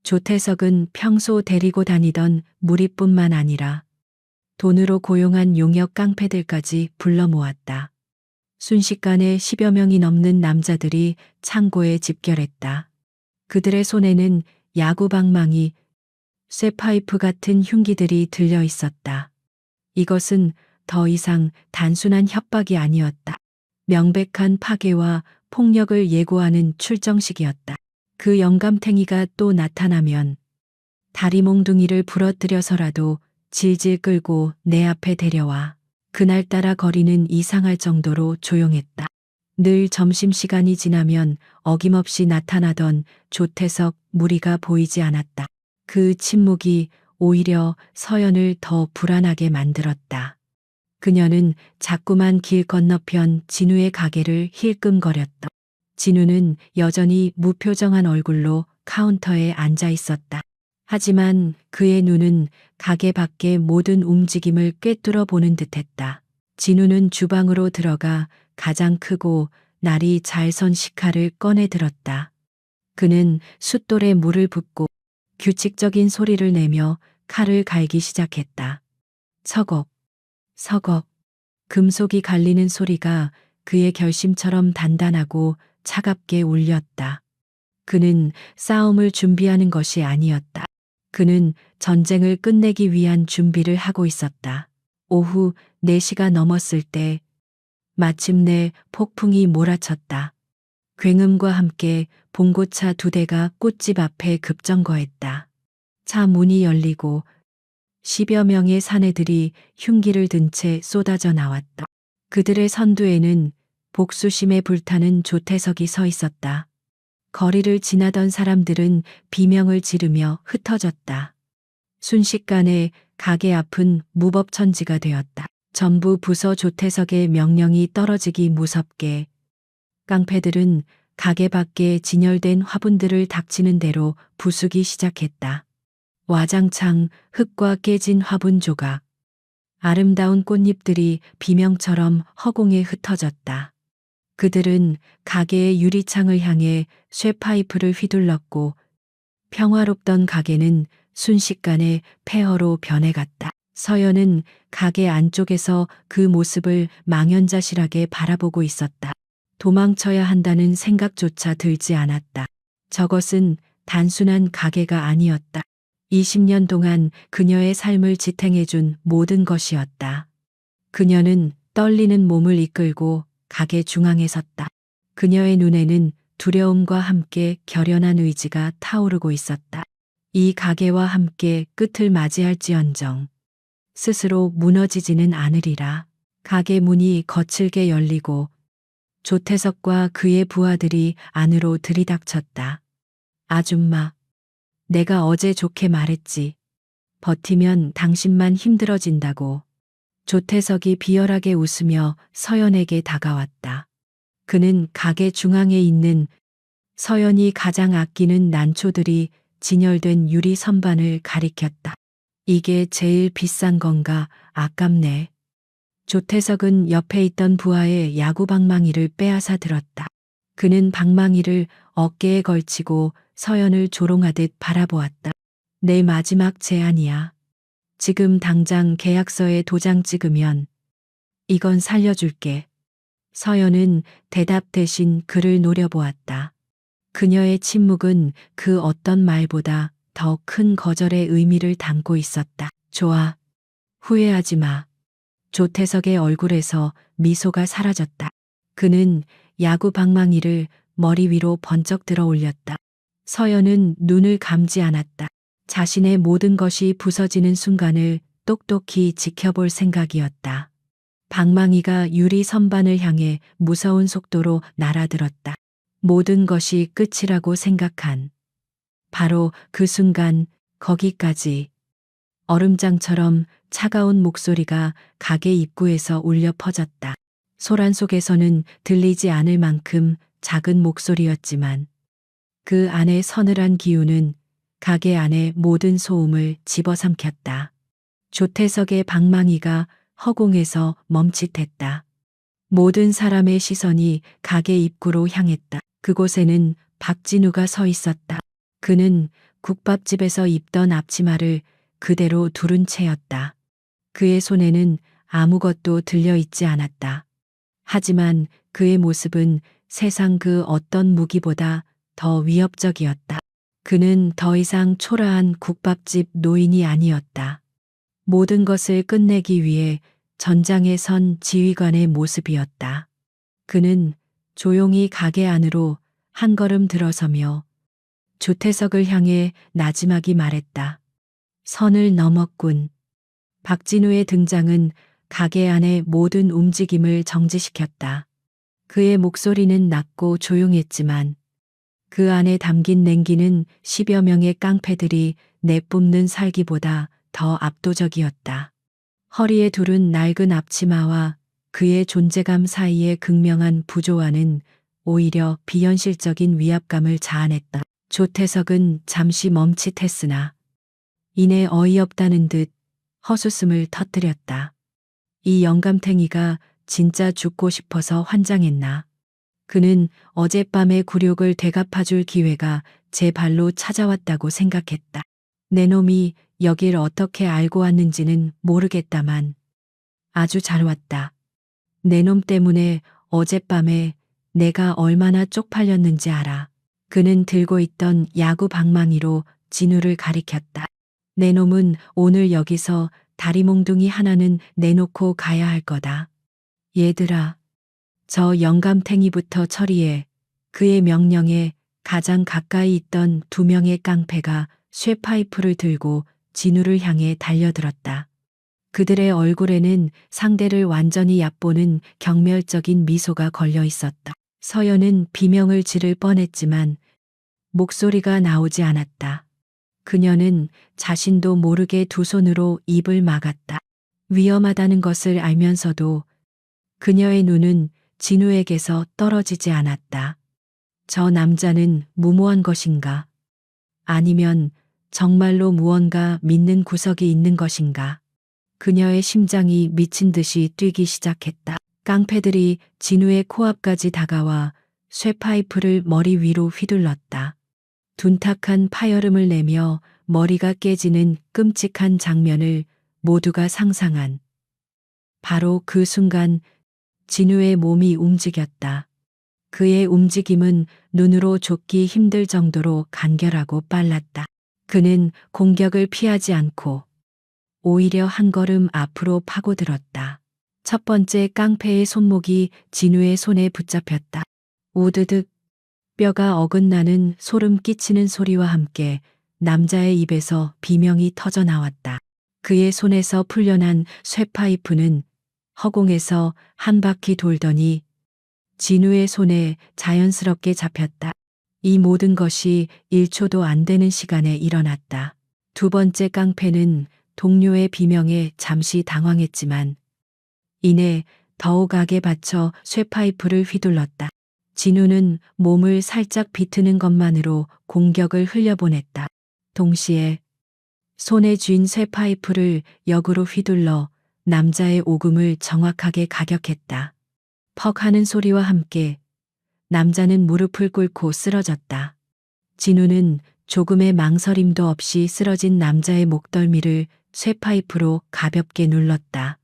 조태석은 평소 데리고 다니던 무리뿐만 아니라 돈으로 고용한 용역 깡패들까지 불러 모았다. 순식간에 10여 명이 넘는 남자들이 창고에 집결했다. 그들의 손에는 야구방망이, 쇠파이프 같은 흉기들이 들려 있었다. 이것은 더 이상 단순한 협박이 아니었다. 명백한 파괴와 폭력을 예고하는 출정식이었다. 그 영감탱이가 또 나타나면 다리 몽둥이를 부러뜨려서라도 질질 끌고 내 앞에 데려와. 그날따라 거리는 이상할 정도로 조용했다. 늘 점심시간이 지나면 어김없이 나타나던 조태석 무리가 보이지 않았다. 그 침묵이 오히려 서연을 더 불안하게 만들었다. 그녀는 자꾸만 길 건너편 진우의 가게를 힐끔거렸다. 진우는 여전히 무표정한 얼굴로 카운터에 앉아 있었다. 하지만 그의 눈은 가게 밖의 모든 움직임을 꿰뚫어 보는 듯했다. 진우는 주방으로 들어가 가장 크고 날이 잘 선 식칼을 꺼내 들었다. 그는 숫돌에 물을 붓고 규칙적인 소리를 내며 칼을 갈기 시작했다. 서걱, 서걱. 금속이 갈리는 소리가 그의 결심처럼 단단하고 차갑게 울렸다. 그는 싸움을 준비하는 것이 아니었다. 그는 전쟁을 끝내기 위한 준비를 하고 있었다. 오후 4시가 넘었을 때 마침내 폭풍이 몰아쳤다. 굉음과 함께 봉고차 2대가 꽃집 앞에 급정거했다. 차 문이 열리고 10여 명의 사내들이 흉기를 든 채 쏟아져 나왔다. 그들의 선두에는 복수심에 불타는 조태석이 서 있었다. 거리를 지나던 사람들은 비명을 지르며 흩어졌다. 순식간에 가게 앞은 무법천지가 되었다. 전부 부서 조태석의 명령이 떨어지기 무섭게 깡패들은 가게 밖에 진열된 화분들을 닥치는 대로 부수기 시작했다. 와장창 흙과 깨진 화분 조각, 아름다운 꽃잎들이 비명처럼 허공에 흩어졌다. 그들은 가게의 유리창을 향해 쇠파이프를 휘둘렀고 평화롭던 가게는 순식간에 폐허로 변해갔다. 서연은 가게 안쪽에서 그 모습을 망연자실하게 바라보고 있었다. 도망쳐야 한다는 생각조차 들지 않았다. 저것은 단순한 가게가 아니었다. 20년 동안 그녀의 삶을 지탱해준 모든 것이었다. 그녀는 떨리는 몸을 이끌고 가게 중앙에 섰다. 그녀의 눈에는 두려움과 함께 결연한 의지가 타오르고 있었다. 이 가게와 함께 끝을 맞이할지언정 스스로 무너지지는 않으리라. 가게 문이 거칠게 열리고 조태석과 그의 부하들이 안으로 들이닥쳤다. 아줌마, 내가 어제 좋게 말했지. 버티면 당신만 힘들어진다고. 조태석이 비열하게 웃으며 서연에게 다가왔다. 그는 가게 중앙에 있는 서연이 가장 아끼는 난초들이 진열된 유리 선반을 가리켰다. 이게 제일 비싼 건가? 아깝네. 조태석은 옆에 있던 부하의 야구 방망이를 빼앗아 들었다. 그는 방망이를 어깨에 걸치고 서연을 조롱하듯 바라보았다. 내 마지막 제안이야. 지금 당장 계약서에 도장 찍으면 이건 살려줄게. 서연은 대답 대신 그를 노려보았다. 그녀의 침묵은 그 어떤 말보다 더 큰 거절의 의미를 담고 있었다. 좋아. 후회하지 마. 조태석의 얼굴에서 미소가 사라졌다. 그는 야구 방망이를 머리 위로 번쩍 들어 올렸다. 서연은 눈을 감지 않았다. 자신의 모든 것이 부서지는 순간을 똑똑히 지켜볼 생각이었다. 방망이가 유리 선반을 향해 무서운 속도로 날아들었다. 모든 것이 끝이라고 생각한 바로 그 순간 거기까지 얼음장처럼 차가운 목소리가 가게 입구에서 울려 퍼졌다. 소란 속에서는 들리지 않을 만큼 작은 목소리였지만 그 안의 서늘한 기운은 가게 안의 모든 소음을 집어삼켰다. 조태석의 방망이가 허공에서 멈칫했다. 모든 사람의 시선이 가게 입구로 향했다. 그곳에는 박진우가 서 있었다. 그는 국밥집에서 입던 앞치마를 그대로 두른 채였다. 그의 손에는 아무것도 들려있지 않았다. 하지만 그의 모습은 세상 그 어떤 무기보다 더 위협적이었다. 그는 더 이상 초라한 국밥집 노인이 아니었다. 모든 것을 끝내기 위해 전장에 선 지휘관의 모습이었다. 그는 조용히 가게 안으로 한 걸음 들어서며 조태석을 향해 나지막이 말했다. 선을 넘었군. 박진우의 등장은 가게 안의 모든 움직임을 정지시켰다. 그의 목소리는 낮고 조용했지만 그 안에 담긴 냉기는 10여 명의 깡패들이 내뿜는 살기보다 더 압도적이었다. 허리에 두른 낡은 앞치마와 그의 존재감 사이의 극명한 부조화는 오히려 비현실적인 위압감을 자아냈다. 조태석은 잠시 멈칫했으나 이내 어이없다는 듯 헛웃음을 터뜨렸다. 이 영감탱이가 진짜 죽고 싶어서 환장했나. 그는 어젯밤의 굴욕을 되갚아줄 기회가 제 발로 찾아왔다고 생각했다. 내 놈이 여길 어떻게 알고 왔는지는 모르겠다만 아주 잘 왔다. 내 놈 때문에 어젯밤에 내가 얼마나 쪽팔렸는지 알아. 그는 들고 있던 야구 방망이로 진우를 가리켰다. 내 놈은 오늘 여기서 다리 몽둥이 하나는 내놓고 가야 할 거다. 얘들아, 저 영감탱이부터 처리해. 그의 명령에 가장 가까이 있던 2명의 깡패가 쇠파이프를 들고 진우를 향해 달려들었다. 그들의 얼굴에는 상대를 완전히 얕보는 경멸적인 미소가 걸려 있었다. 서연은 비명을 지를 뻔했지만 목소리가 나오지 않았다. 그녀는 자신도 모르게 두 손으로 입을 막았다. 위험하다는 것을 알면서도 그녀의 눈은 진우에게서 떨어지지 않았다. 저 남자는 무모한 것인가? 아니면 정말로 무언가 믿는 구석이 있는 것인가? 그녀의 심장이 미친 듯이 뛰기 시작했다. 깡패들이 진우의 코앞까지 다가와 쇠파이프를 머리 위로 휘둘렀다. 둔탁한 파열음을 내며 머리가 깨지는 끔찍한 장면을 모두가 상상한. 바로 그 순간 진우의 몸이 움직였다. 그의 움직임은 눈으로 좁기 힘들 정도로 간결하고 빨랐다. 그는 공격을 피하지 않고 오히려 한 걸음 앞으로 파고들었다. 첫 번째 깡패의 손목이 진우의 손에 붙잡혔다. 우드득 뼈가 어긋나는 소름 끼치는 소리와 함께 남자의 입에서 비명이 터져 나왔다. 그의 손에서 풀려난 쇠파이프는 허공에서 한 바퀴 돌더니 진우의 손에 자연스럽게 잡혔다. 이 모든 것이 1초도 안 되는 시간에 일어났다. 두 번째 깡패는 동료의 비명에 잠시 당황했지만 이내 더욱 악에 받쳐 쇠파이프를 휘둘렀다. 진우는 몸을 살짝 비트는 것만으로 공격을 흘려보냈다. 동시에 손에 쥔 쇠파이프를 역으로 휘둘러 남자의 오금을 정확하게 가격했다. 퍽 하는 소리와 함께 남자는 무릎을 꿇고 쓰러졌다. 진우는 조금의 망설임도 없이 쓰러진 남자의 목덜미를 쇠파이프로 가볍게 눌렀다.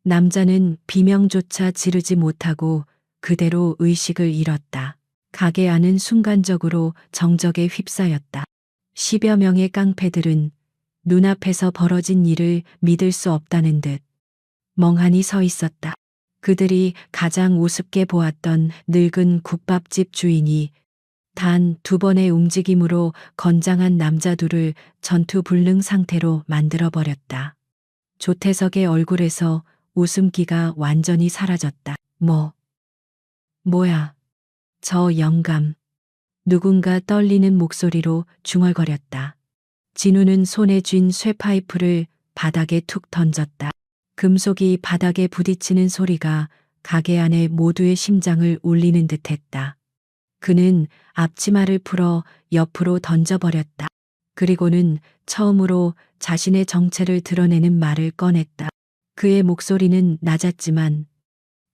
남자는 비명조차 지르지 못하고 그대로 의식을 잃었다. 가게 안은 순간적으로 정적에 휩싸였다. 10여 명의 깡패들은 눈앞에서 벌어진 일을 믿을 수 없다는 듯 멍하니 서 있었다. 그들이 가장 우습게 보았던 늙은 국밥집 주인이 단 2번의 움직임으로 건장한 남자 둘을 전투불능 상태로 만들어버렸다. 조태석의 얼굴에서 웃음기가 완전히 사라졌다. 뭐야? 저 영감. 누군가 떨리는 목소리로 중얼거렸다. 진우는 손에 쥔 쇠파이프를 바닥에 툭 던졌다. 금속이 바닥에 부딪히는 소리가 가게 안의 모두의 심장을 울리는 듯했다. 그는 앞치마를 풀어 옆으로 던져버렸다. 그리고는 처음으로 자신의 정체를 드러내는 말을 꺼냈다. 그의 목소리는 낮았지만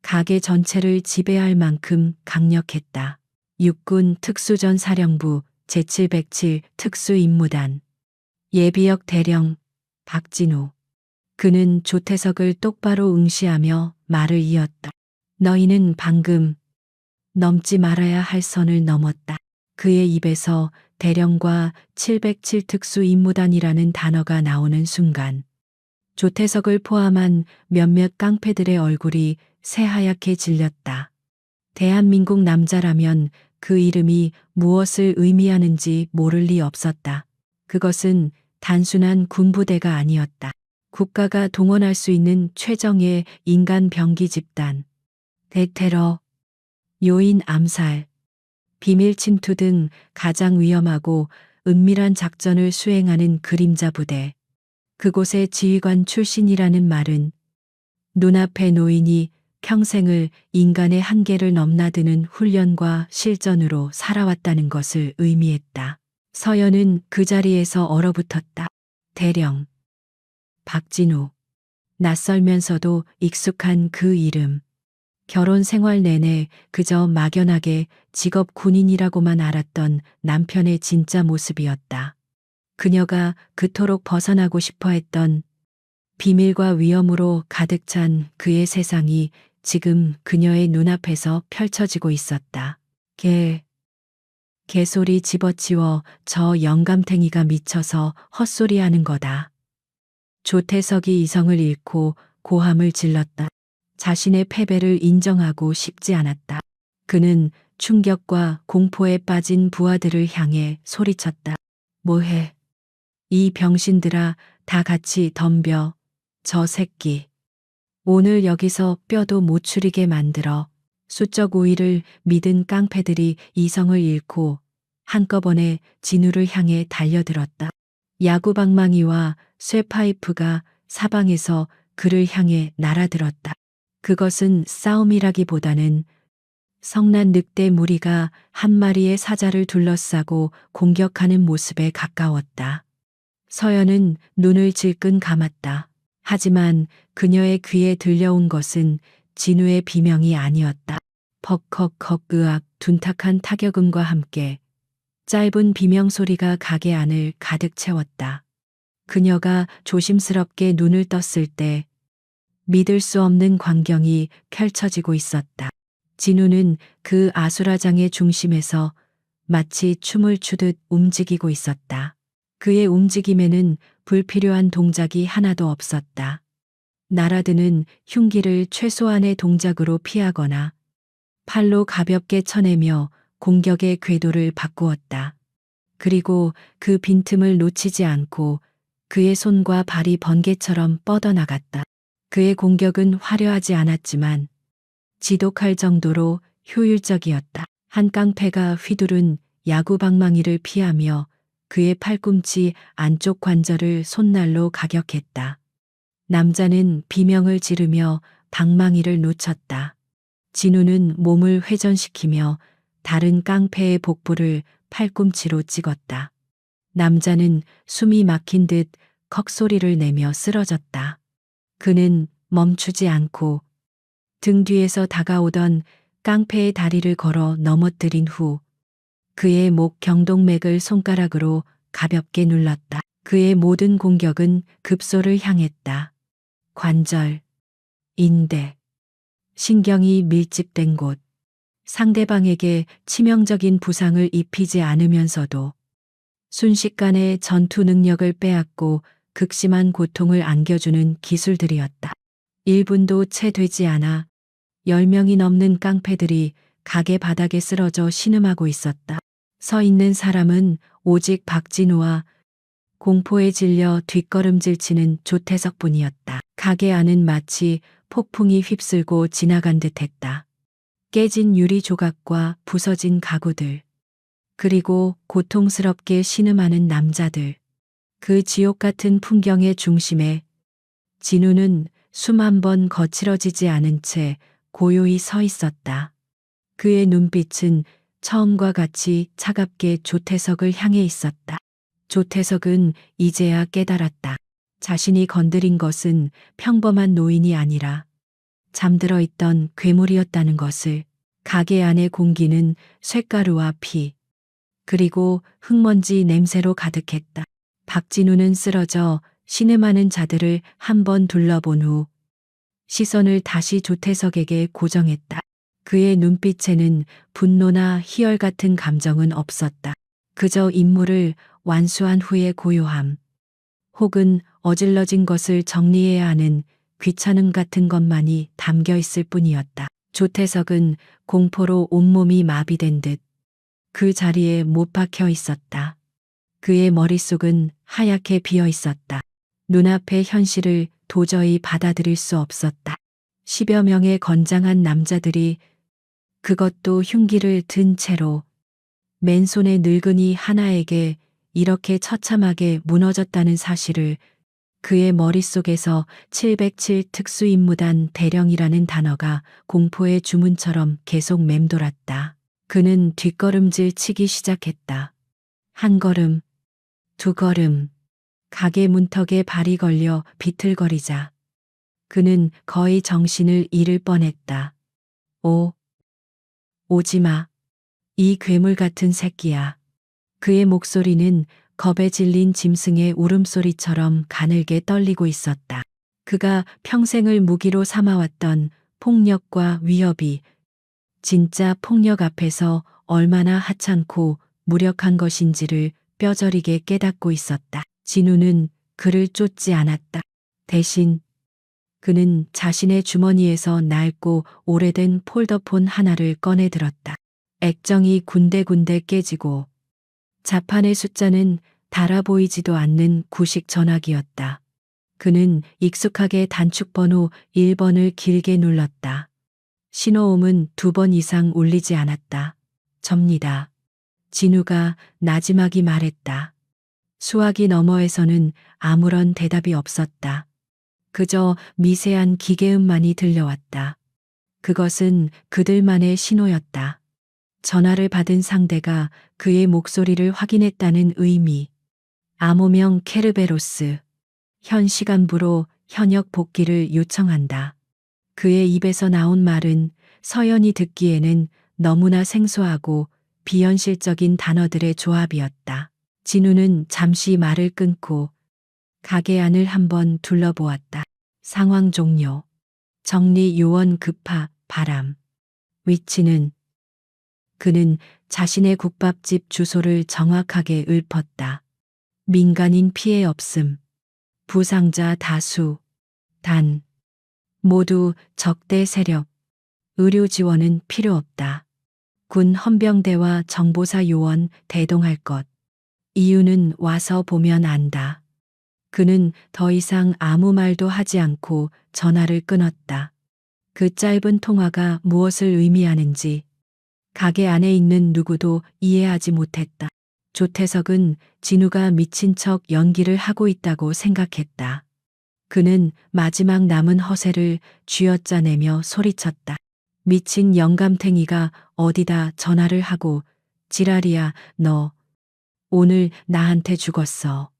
가게 전체를 지배할 만큼 강력했다. 육군 특수전사령부 제707 특수임무단 예비역 대령 박진우. 그는 조태석을 똑바로 응시하며 말을 이었다. 너희는 방금 넘지 말아야 할 선을 넘었다. 그의 입에서 대령과 707 특수임무단이라는 단어가 나오는 순간 조태석을 포함한 몇몇 깡패들의 얼굴이 새하얗게 질렸다. 대한민국 남자라면 그 이름이 무엇을 의미하는지 모를 리 없었다. 그것은 단순한 군부대가 아니었다. 국가가 동원할 수 있는 최정예 인간 병기 집단, 대테러, 요인 암살, 비밀 침투 등 가장 위험하고 은밀한 작전을 수행하는 그림자 부대. 그곳의 지휘관 출신이라는 말은 눈앞의 노인이 평생을 인간의 한계를 넘나드는 훈련과 실전으로 살아왔다는 것을 의미했다. 서연은 그 자리에서 얼어붙었다. 대령. 박진우. 낯설면서도 익숙한 그 이름. 결혼 생활 내내 그저 막연하게 직업 군인이라고만 알았던 남편의 진짜 모습이었다. 그녀가 그토록 벗어나고 싶어 했던 비밀과 위험으로 가득 찬 그의 세상이 지금 그녀의 눈앞에서 펼쳐지고 있었다. 개소리 집어치워. 저 영감탱이가 미쳐서 헛소리하는 거다. 조태석이 이성을 잃고 고함을 질렀다. 자신의 패배를 인정하고 싶지 않았다. 그는 충격과 공포에 빠진 부하들을 향해 소리쳤다. 뭐해? 이 병신들아, 다 같이 덤벼. 저 새끼. 오늘 여기서 뼈도 못 추리게 만들어. 수적 우위를 믿은 깡패들이 이성을 잃고 한꺼번에 진우를 향해 달려들었다. 야구방망이와 쇠파이프가 사방에서 그를 향해 날아들었다. 그것은 싸움이라기보다는 성난 늑대 무리가 한 마리의 사자를 둘러싸고 공격하는 모습에 가까웠다. 서연은 눈을 질끈 감았다. 하지만 그녀의 귀에 들려온 것은 진우의 비명이 아니었다. 퍽퍽퍽 으악. 둔탁한 타격음과 함께 짧은 비명 소리가 가게 안을 가득 채웠다. 그녀가 조심스럽게 눈을 떴을 때 믿을 수 없는 광경이 펼쳐지고 있었다. 진우는 그 아수라장의 중심에서 마치 춤을 추듯 움직이고 있었다. 그의 움직임에는 불필요한 동작이 하나도 없었다. 날아드는 흉기를 최소한의 동작으로 피하거나 팔로 가볍게 쳐내며 공격의 궤도를 바꾸었다. 그리고 그 빈틈을 놓치지 않고 그의 손과 발이 번개처럼 뻗어나갔다. 그의 공격은 화려하지 않았지만 지독할 정도로 효율적이었다. 한 깡패가 휘두른 야구방망이를 피하며 그의 팔꿈치 안쪽 관절을 손날로 가격했다. 남자는 비명을 지르며 방망이를 놓쳤다. 진우는 몸을 회전시키며 다른 깡패의 복부를 팔꿈치로 찍었다. 남자는 숨이 막힌 듯 컥 소리를 내며 쓰러졌다. 그는 멈추지 않고 등 뒤에서 다가오던 깡패의 다리를 걸어 넘어뜨린 후 그의 목 경동맥을 손가락으로 가볍게 눌렀다. 그의 모든 공격은 급소를 향했다. 관절, 인대, 신경이 밀집된 곳. 상대방에게 치명적인 부상을 입히지 않으면서도 순식간에 전투 능력을 빼앗고 극심한 고통을 안겨주는 기술들이었다. 1분도 채 되지 않아 10명이 넘는 깡패들이 가게 바닥에 쓰러져 신음하고 있었다. 서 있는 사람은 오직 박진우와 공포에 질려 뒷걸음질치는 조태석뿐이었다. 가게 안은 마치 폭풍이 휩쓸고 지나간 듯했다. 깨진 유리 조각과 부서진 가구들, 그리고 고통스럽게 신음하는 남자들. 그 지옥 같은 풍경의 중심에 진우는 숨 한 번 거칠어지지 않은 채 고요히 서 있었다. 그의 눈빛은 처음과 같이 차갑게 조태석을 향해 있었다. 조태석은 이제야 깨달았다. 자신이 건드린 것은 평범한 노인이 아니라 잠들어 있던 괴물이었다는 것을. 가게 안의 공기는 쇳가루와 피, 그리고 흙먼지 냄새로 가득했다. 박진우는 쓰러져 신음하는 자들을 한번 둘러본 후 시선을 다시 조태석에게 고정했다. 그의 눈빛에는 분노나 희열 같은 감정은 없었다. 그저 임무를 완수한 후의 고요함, 혹은 어질러진 것을 정리해야 하는 귀찮음 같은 것만이 담겨 있을 뿐이었다. 조태석은 공포로 온몸이 마비된 듯 그 자리에 못 박혀 있었다. 그의 머릿속은 하얗게 비어 있었다. 눈앞의 현실을 도저히 받아들일 수 없었다. 10여 명의 건장한 남자들이, 그것도 흉기를 든 채로, 맨손의 늙은이 하나에게 이렇게 처참하게 무너졌다는 사실을 그의 머릿속에서 707 특수임무단 대령이라는 단어가 공포의 주문처럼 계속 맴돌았다. 그는 뒷걸음질 치기 시작했다. 한 걸음, 두 걸음, 가게 문턱에 발이 걸려 비틀거리자 그는 거의 정신을 잃을 뻔했다. 오지마. 이 괴물 같은 새끼야. 그의 목소리는 겁에 질린 짐승의 울음소리처럼 가늘게 떨리고 있었다. 그가 평생을 무기로 삼아왔던 폭력과 위협이 진짜 폭력 앞에서 얼마나 하찮고 무력한 것인지를 뼈저리게 깨닫고 있었다. 진우는 그를 쫓지 않았다. 대신 그는 자신의 주머니에서 낡고 오래된 폴더폰 하나를 꺼내 들었다. 액정이 군데군데 깨지고 자판의 숫자는 달아 보이지도 않는 구식 전화기였다. 그는 익숙하게 단축번호 1번을 길게 눌렀다. 신호음은 2번 이상 울리지 않았다. 접니다. 진우가 나지막이 말했다. 수화기 너머에서는 아무런 대답이 없었다. 그저 미세한 기계음만이 들려왔다. 그것은 그들만의 신호였다. 전화를 받은 상대가 그의 목소리를 확인했다는 의미. 암호명 케르베로스. 현 시간부로 현역 복귀를 요청한다. 그의 입에서 나온 말은 서연이 듣기에는 너무나 생소하고 비현실적인 단어들의 조합이었다. 진우는 잠시 말을 끊고 가게 안을 한번 둘러보았다. 상황 종료. 정리 요원 급파 바람. 위치는. 그는 자신의 국밥집 주소를 정확하게 읊었다. 민간인 피해 없음. 부상자 다수. 단. 모두 적대 세력. 의료 지원은 필요 없다. 군 헌병대와 정보사 요원 대동할 것. 이유는 와서 보면 안다. 그는 더 이상 아무 말도 하지 않고 전화를 끊었다. 그 짧은 통화가 무엇을 의미하는지 가게 안에 있는 누구도 이해하지 못했다. 조태석은 진우가 미친 척 연기를 하고 있다고 생각했다. 그는 마지막 남은 허세를 쥐어짜내며 소리쳤다. 미친 영감탱이가 어디다 전화를 하고 지랄이야 너 오늘 나한테 죽었어.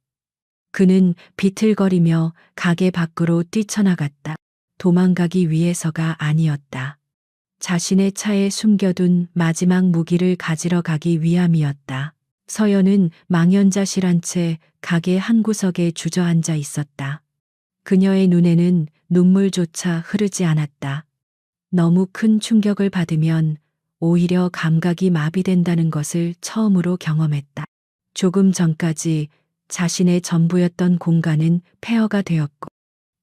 그는 비틀거리며 가게 밖으로 뛰쳐나갔다. 도망가기 위해서가 아니었다. 자신의 차에 숨겨둔 마지막 무기를 가지러 가기 위함이었다. 서연은 망연자실한 채 가게 한구석에 주저앉아 있었다. 그녀의 눈에는 눈물조차 흐르지 않았다. 너무 큰 충격을 받으면 오히려 감각이 마비된다는 것을 처음으로 경험했다. 조금 전까지 자신의 전부였던 공간은 폐허가 되었고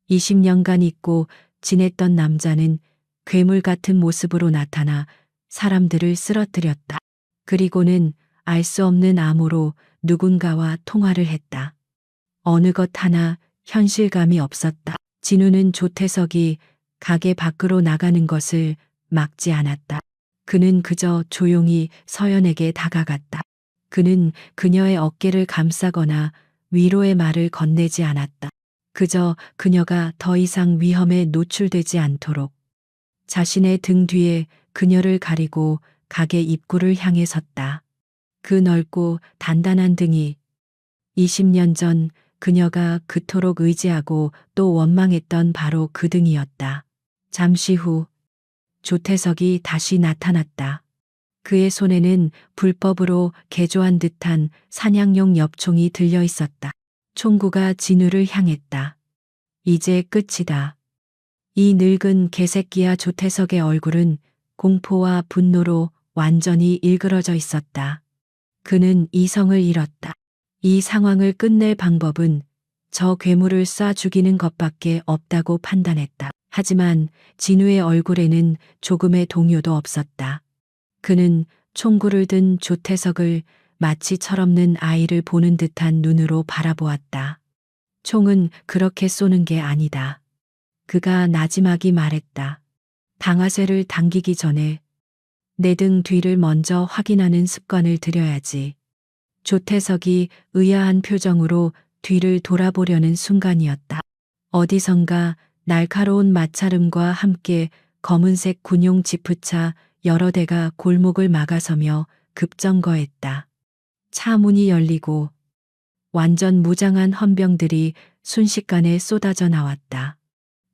20년간 잊고 지냈던 남자는 괴물 같은 모습으로 나타나 사람들을 쓰러뜨렸다. 그리고는 알 수 없는 암호로 누군가와 통화를 했다. 어느 것 하나 현실감이 없었다. 진우는 조태석이 가게 밖으로 나가는 것을 막지 않았다. 그는 그저 조용히 서연에게 다가갔다. 그는 그녀의 어깨를 감싸거나 위로의 말을 건네지 않았다. 그저 그녀가 더 이상 위험에 노출되지 않도록 자신의 등 뒤에 그녀를 가리고 가게 입구를 향해 섰다. 그 넓고 단단한 등이 20년 전 그녀가 그토록 의지하고 또 원망했던 바로 그 등이었다. 잠시 후 조태석이 다시 나타났다. 그의 손에는 불법으로 개조한 듯한 사냥용 엽총이 들려 있었다. 총구가 진우를 향했다. 이제 끝이다. 이 늙은 개새끼야. 조태석의 얼굴은 공포와 분노로 완전히 일그러져 있었다. 그는 이성을 잃었다. 이 상황을 끝낼 방법은 저 괴물을 쏴 죽이는 것밖에 없다고 판단했다. 하지만 진우의 얼굴에는 조금의 동요도 없었다. 그는 총구를 든 조태석을 마치 철없는 아이를 보는 듯한 눈으로 바라보았다. 총은 그렇게 쏘는 게 아니다. 그가 나지막이 말했다. 방아쇠를 당기기 전에 내 등 뒤를 먼저 확인하는 습관을 들여야지. 조태석이 의아한 표정으로 뒤를 돌아보려는 순간이었다. 어디선가 날카로운 마찰음과 함께 검은색 군용 지프차 여러 대가 골목을 막아서며 급정거했다. 차 문이 열리고 완전 무장한 헌병들이 순식간에 쏟아져 나왔다.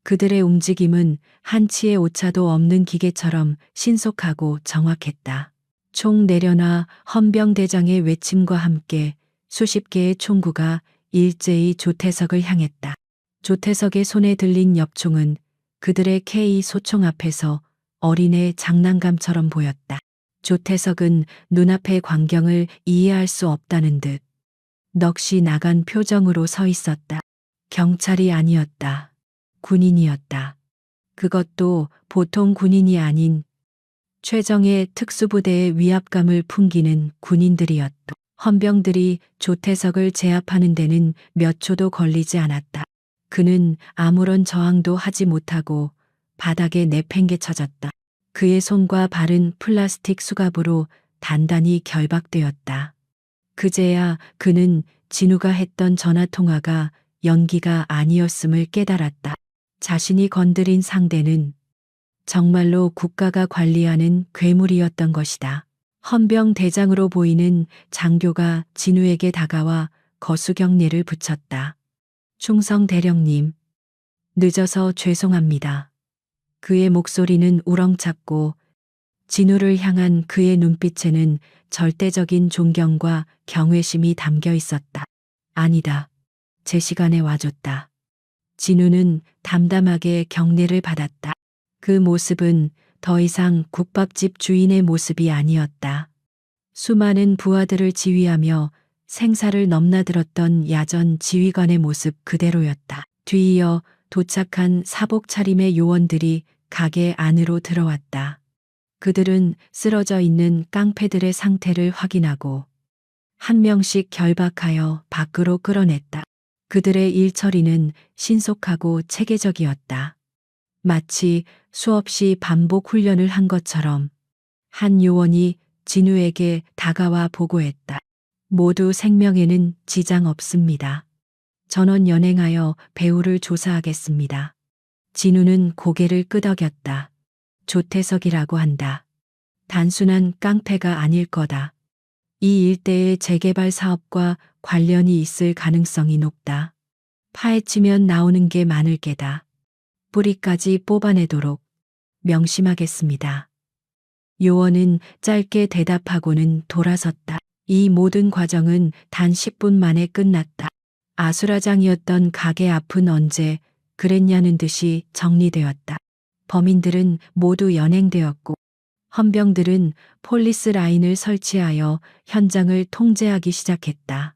그들의 움직임은 한치의 오차도 없는 기계처럼 신속하고 정확했다. 총 내려놔 헌병대장의 외침과 함께 수십 개의 총구가 일제히 조태석을 향했다. 조태석의 손에 들린 엽총은 그들의 K 소총 앞에서 어린애 장난감처럼 보였다. 조태석은 눈앞의 광경을 이해할 수 없다는 듯 넋이 나간 표정으로 서 있었다. 경찰이 아니었다. 군인이었다. 그것도 보통 군인이 아닌 최정예 특수부대의 위압감을 풍기는 군인들이었다. 헌병들이 조태석을 제압하는 데는 몇 초도 걸리지 않았다. 그는 아무런 저항도 하지 못하고 바닥에 내팽개쳐졌다. 그의 손과 발은 플라스틱 수갑으로 단단히 결박되었다. 그제야 그는 진우가 했던 전화통화가 연기가 아니었음을 깨달았다. 자신이 건드린 상대는 정말로 국가가 관리하는 괴물이었던 것이다. 헌병 대장으로 보이는 장교가 진우에게 다가와 거수경례를 붙였다. 충성 대령님, 늦어서 죄송합니다. 그의 목소리는 우렁찼고 진우를 향한 그의 눈빛에는 절대적인 존경과 경외심이 담겨 있었다. 아니다. 제 시간에 와줬다. 진우는 담담하게 경례를 받았다. 그 모습은 더 이상 국밥집 주인의 모습이 아니었다. 수많은 부하들을 지휘하며 생사를 넘나들었던 야전 지휘관의 모습 그대로였다. 뒤이어 도착한 사복 차림의 요원들이 가게 안으로 들어왔다. 그들은 쓰러져 있는 깡패들의 상태를 확인하고 한 명씩 결박하여 밖으로 끌어냈다. 그들의 일처리는 신속하고 체계적이었다. 마치 수없이 반복 훈련을 한 것처럼 한 요원이 진우에게 다가와 보고했다. 모두 생명에는 지장 없습니다. 전원 연행하여 배후를 조사하겠습니다. 진우는 고개를 끄덕였다. 조태석이라고 한다. 단순한 깡패가 아닐 거다. 이 일대의 재개발 사업과 관련이 있을 가능성이 높다. 파헤치면 나오는 게 많을 게다. 뿌리까지 뽑아내도록 명심하겠습니다. 요원은 짧게 대답하고는 돌아섰다. 이 모든 과정은 단 10분 만에 끝났다. 아수라장이었던 가게 앞은 언제 그랬냐는 듯이 정리되었다. 범인들은 모두 연행되었고 헌병들은 폴리스 라인을 설치하여 현장을 통제하기 시작했다.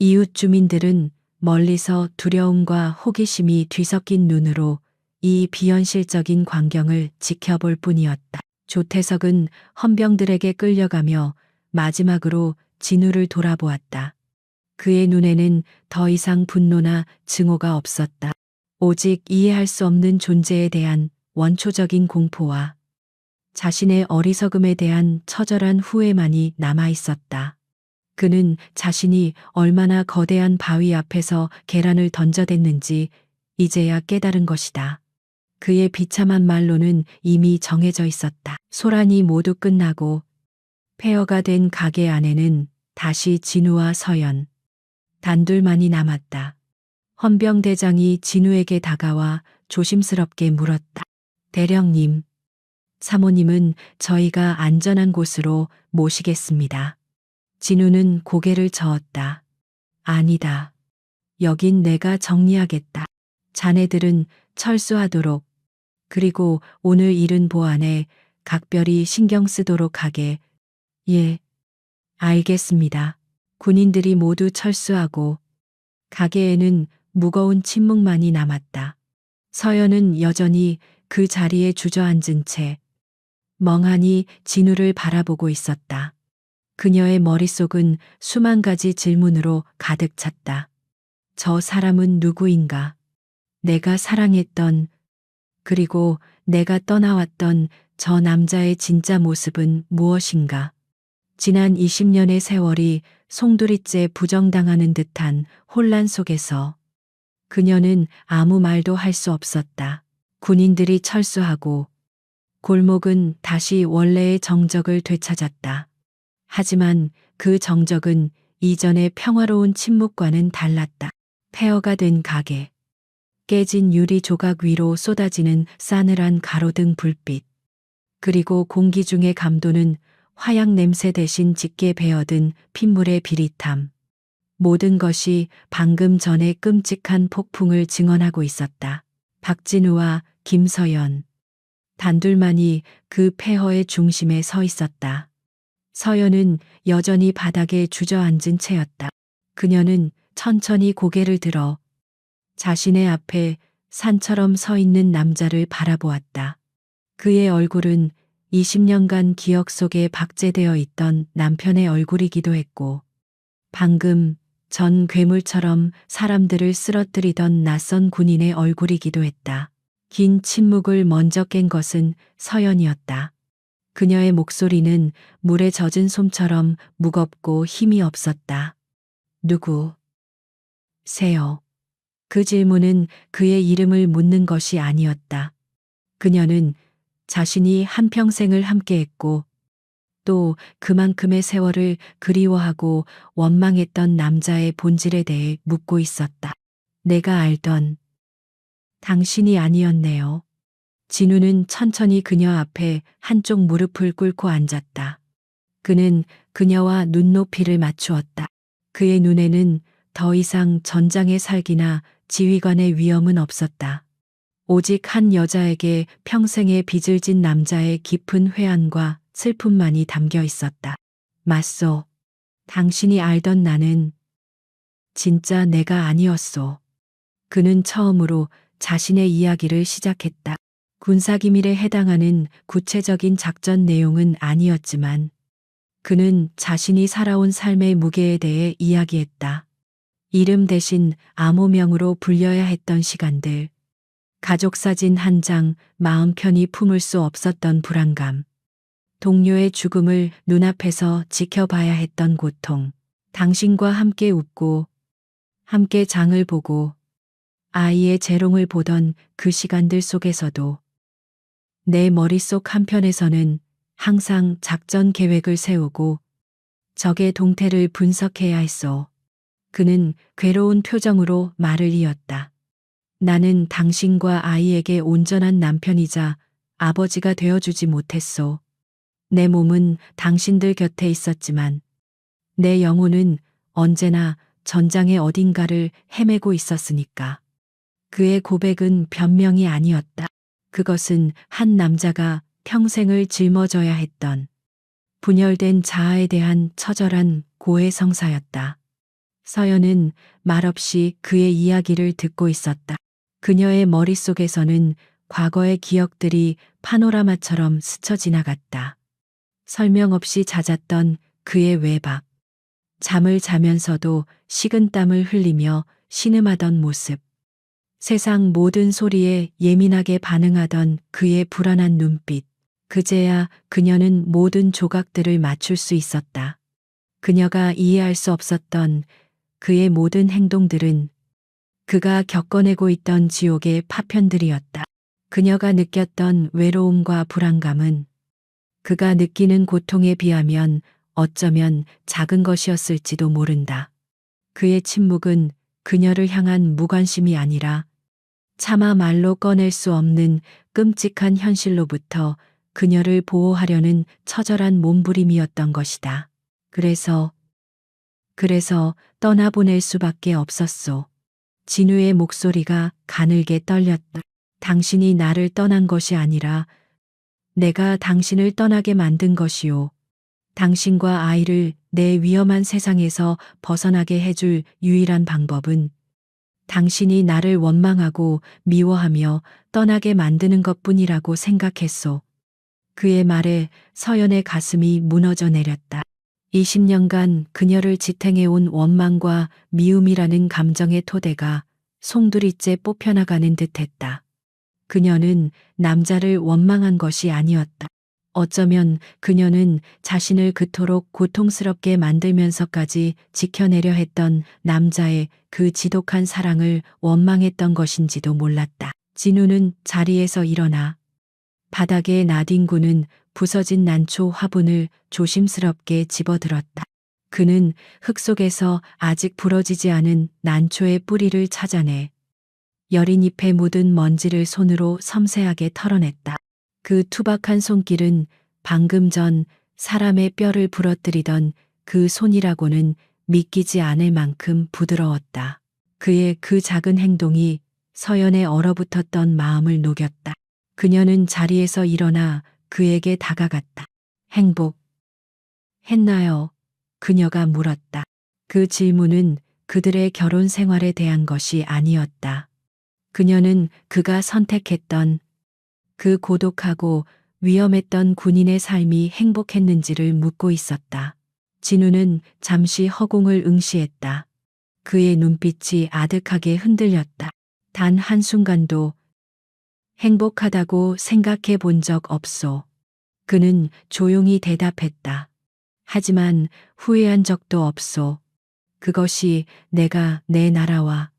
이웃 주민들은 멀리서 두려움과 호기심이 뒤섞인 눈으로 이 비현실적인 광경을 지켜볼 뿐이었다. 조태석은 헌병들에게 끌려가며 마지막으로 진우를 돌아보았다. 그의 눈에는 더 이상 분노나 증오가 없었다. 오직 이해할 수 없는 존재에 대한 원초적인 공포와 자신의 어리석음에 대한 처절한 후회만이 남아 있었다. 그는 자신이 얼마나 거대한 바위 앞에서 계란을 던져댔는지 이제야 깨달은 것이다. 그의 비참한 말로는 이미 정해져 있었다. 소란이 모두 끝나고 폐허가 된 가게 안에는 다시 진우와 서연, 단둘만이 남았다. 헌병대장이 진우에게 다가와 조심스럽게 물었다. 대령님, 사모님은 저희가 안전한 곳으로 모시겠습니다. 진우는 고개를 저었다. 아니다. 여긴 내가 정리하겠다. 자네들은 철수하도록, 그리고 오늘 일은 보안에 각별히 신경 쓰도록 하게. 예, 알겠습니다. 군인들이 모두 철수하고 가게에는 무거운 침묵만이 남았다. 서연은 여전히 그 자리에 주저앉은 채 멍하니 진우를 바라보고 있었다. 그녀의 머릿속은 수만 가지 질문으로 가득 찼다. 저 사람은 누구인가? 내가 사랑했던, 그리고 내가 떠나왔던 저 남자의 진짜 모습은 무엇인가? 지난 20년의 세월이 송두리째 부정당하는 듯한 혼란 속에서 그녀는 아무 말도 할 수 없었다. 군인들이 철수하고 골목은 다시 원래의 정적을 되찾았다. 하지만 그 정적은 이전의 평화로운 침묵과는 달랐다. 폐허가 된 가게, 깨진 유리 조각 위로 쏟아지는 싸늘한 가로등 불빛, 그리고 공기 중에 감도는 화약 냄새 대신 짙게 배어든 핏물의 비릿함. 모든 것이 방금 전의 끔찍한 폭풍을 증언하고 있었다. 박진우와 김서연, 단둘만이 그 폐허의 중심에 서 있었다. 서연은 여전히 바닥에 주저앉은 채였다. 그녀는 천천히 고개를 들어 자신의 앞에 산처럼 서 있는 남자를 바라보았다. 그의 얼굴은 20년간 기억 속에 박제되어 있던 남편의 얼굴이기도 했고, 방금 전 괴물처럼 사람들을 쓰러뜨리던 낯선 군인의 얼굴이기도 했다. 긴 침묵을 먼저 깬 것은 서연이었다. 그녀의 목소리는 물에 젖은 솜처럼 무겁고 힘이 없었다. 누구세요? 그 질문은 그의 이름을 묻는 것이 아니었다. 그녀는 자신이 한평생을 함께했고 또 그만큼의 세월을 그리워하고 원망했던 남자의 본질에 대해 묻고 있었다. 내가 알던 당신이 아니었네요. 진우는 천천히 그녀 앞에 한쪽 무릎을 꿇고 앉았다. 그는 그녀와 눈높이를 맞추었다. 그의 눈에는 더 이상 전장의 살기나 지휘관의 위험은 없었다. 오직 한 여자에게 평생의 빚을 진 남자의 깊은 회한과 슬픔만이 담겨 있었다. 맞소. 당신이 알던 나는 진짜 내가 아니었소. 그는 처음으로 자신의 이야기를 시작했다. 군사기밀에 해당하는 구체적인 작전 내용은 아니었지만 그는 자신이 살아온 삶의 무게에 대해 이야기했다. 이름 대신 암호명으로 불려야 했던 시간들, 가족 사진 한 장 마음 편히 품을 수 없었던 불안감, 동료의 죽음을 눈앞에서 지켜봐야 했던 고통, 당신과 함께 웃고 함께 장을 보고 아이의 재롱을 보던 그 시간들 속에서도 내 머릿속 한편에서는 항상 작전 계획을 세우고 적의 동태를 분석해야 했소. 그는 괴로운 표정으로 말을 이었다. 나는 당신과 아이에게 온전한 남편이자 아버지가 되어주지 못했소. 내 몸은 당신들 곁에 있었지만 내 영혼은 언제나 전장의 어딘가를 헤매고 있었으니까. 그의 고백은 변명이 아니었다. 그것은 한 남자가 평생을 짊어져야 했던 분열된 자아에 대한 처절한 고해성사였다. 서연은 말없이 그의 이야기를 듣고 있었다. 그녀의 머릿속에서는 과거의 기억들이 파노라마처럼 스쳐 지나갔다. 설명 없이 잦았던 그의 외박. 잠을 자면서도 식은땀을 흘리며 신음하던 모습. 세상 모든 소리에 예민하게 반응하던 그의 불안한 눈빛. 그제야 그녀는 모든 조각들을 맞출 수 있었다. 그녀가 이해할 수 없었던 그의 모든 행동들은 그가 겪어내고 있던 지옥의 파편들이었다. 그녀가 느꼈던 외로움과 불안감은 그가 느끼는 고통에 비하면 어쩌면 작은 것이었을지도 모른다. 그의 침묵은 그녀를 향한 무관심이 아니라 차마 말로 꺼낼 수 없는 끔찍한 현실로부터 그녀를 보호하려는 처절한 몸부림이었던 것이다. 그래서 떠나보낼 수밖에 없었소. 진우의 목소리가 가늘게 떨렸다. 당신이 나를 떠난 것이 아니라 내가 당신을 떠나게 만든 것이오. 당신과 아이를 내 위험한 세상에서 벗어나게 해줄 유일한 방법은 당신이 나를 원망하고 미워하며 떠나게 만드는 것뿐이라고 생각했소. 그의 말에 서연의 가슴이 무너져 내렸다. 20년간 그녀를 지탱해온 원망과 미움이라는 감정의 토대가 송두리째 뽑혀나가는 듯했다. 그녀는 남자를 원망한 것이 아니었다. 어쩌면 그녀는 자신을 그토록 고통스럽게 만들면서까지 지켜내려 했던 남자의 그 지독한 사랑을 원망했던 것인지도 몰랐다. 진우는 자리에서 일어나 바닥에 나뒹구는 부서진 난초 화분을 조심스럽게 집어들었다. 그는 흙 속에서 아직 부러지지 않은 난초의 뿌리를 찾아내 여린 잎에 묻은 먼지를 손으로 섬세하게 털어냈다. 그 투박한 손길은 방금 전 사람의 뼈를 부러뜨리던 그 손이라고는 믿기지 않을 만큼 부드러웠다. 그의 그 작은 행동이 서연의 얼어붙었던 마음을 녹였다. 그녀는 자리에서 일어나 그에게 다가갔다. 행복했나요? 그녀가 물었다. 그 질문은 그들의 결혼 생활에 대한 것이 아니었다. 그녀는 그가 선택했던 그 고독하고 위험했던 군인의 삶이 행복했는지를 묻고 있었다. 진우는 잠시 허공을 응시했다. 그의 눈빛이 아득하게 흔들렸다. 단 한순간도 행복하다고 생각해 본 적 없소. 그는 조용히 대답했다. 하지만 후회한 적도 없소. 그것이 내가 내 나라와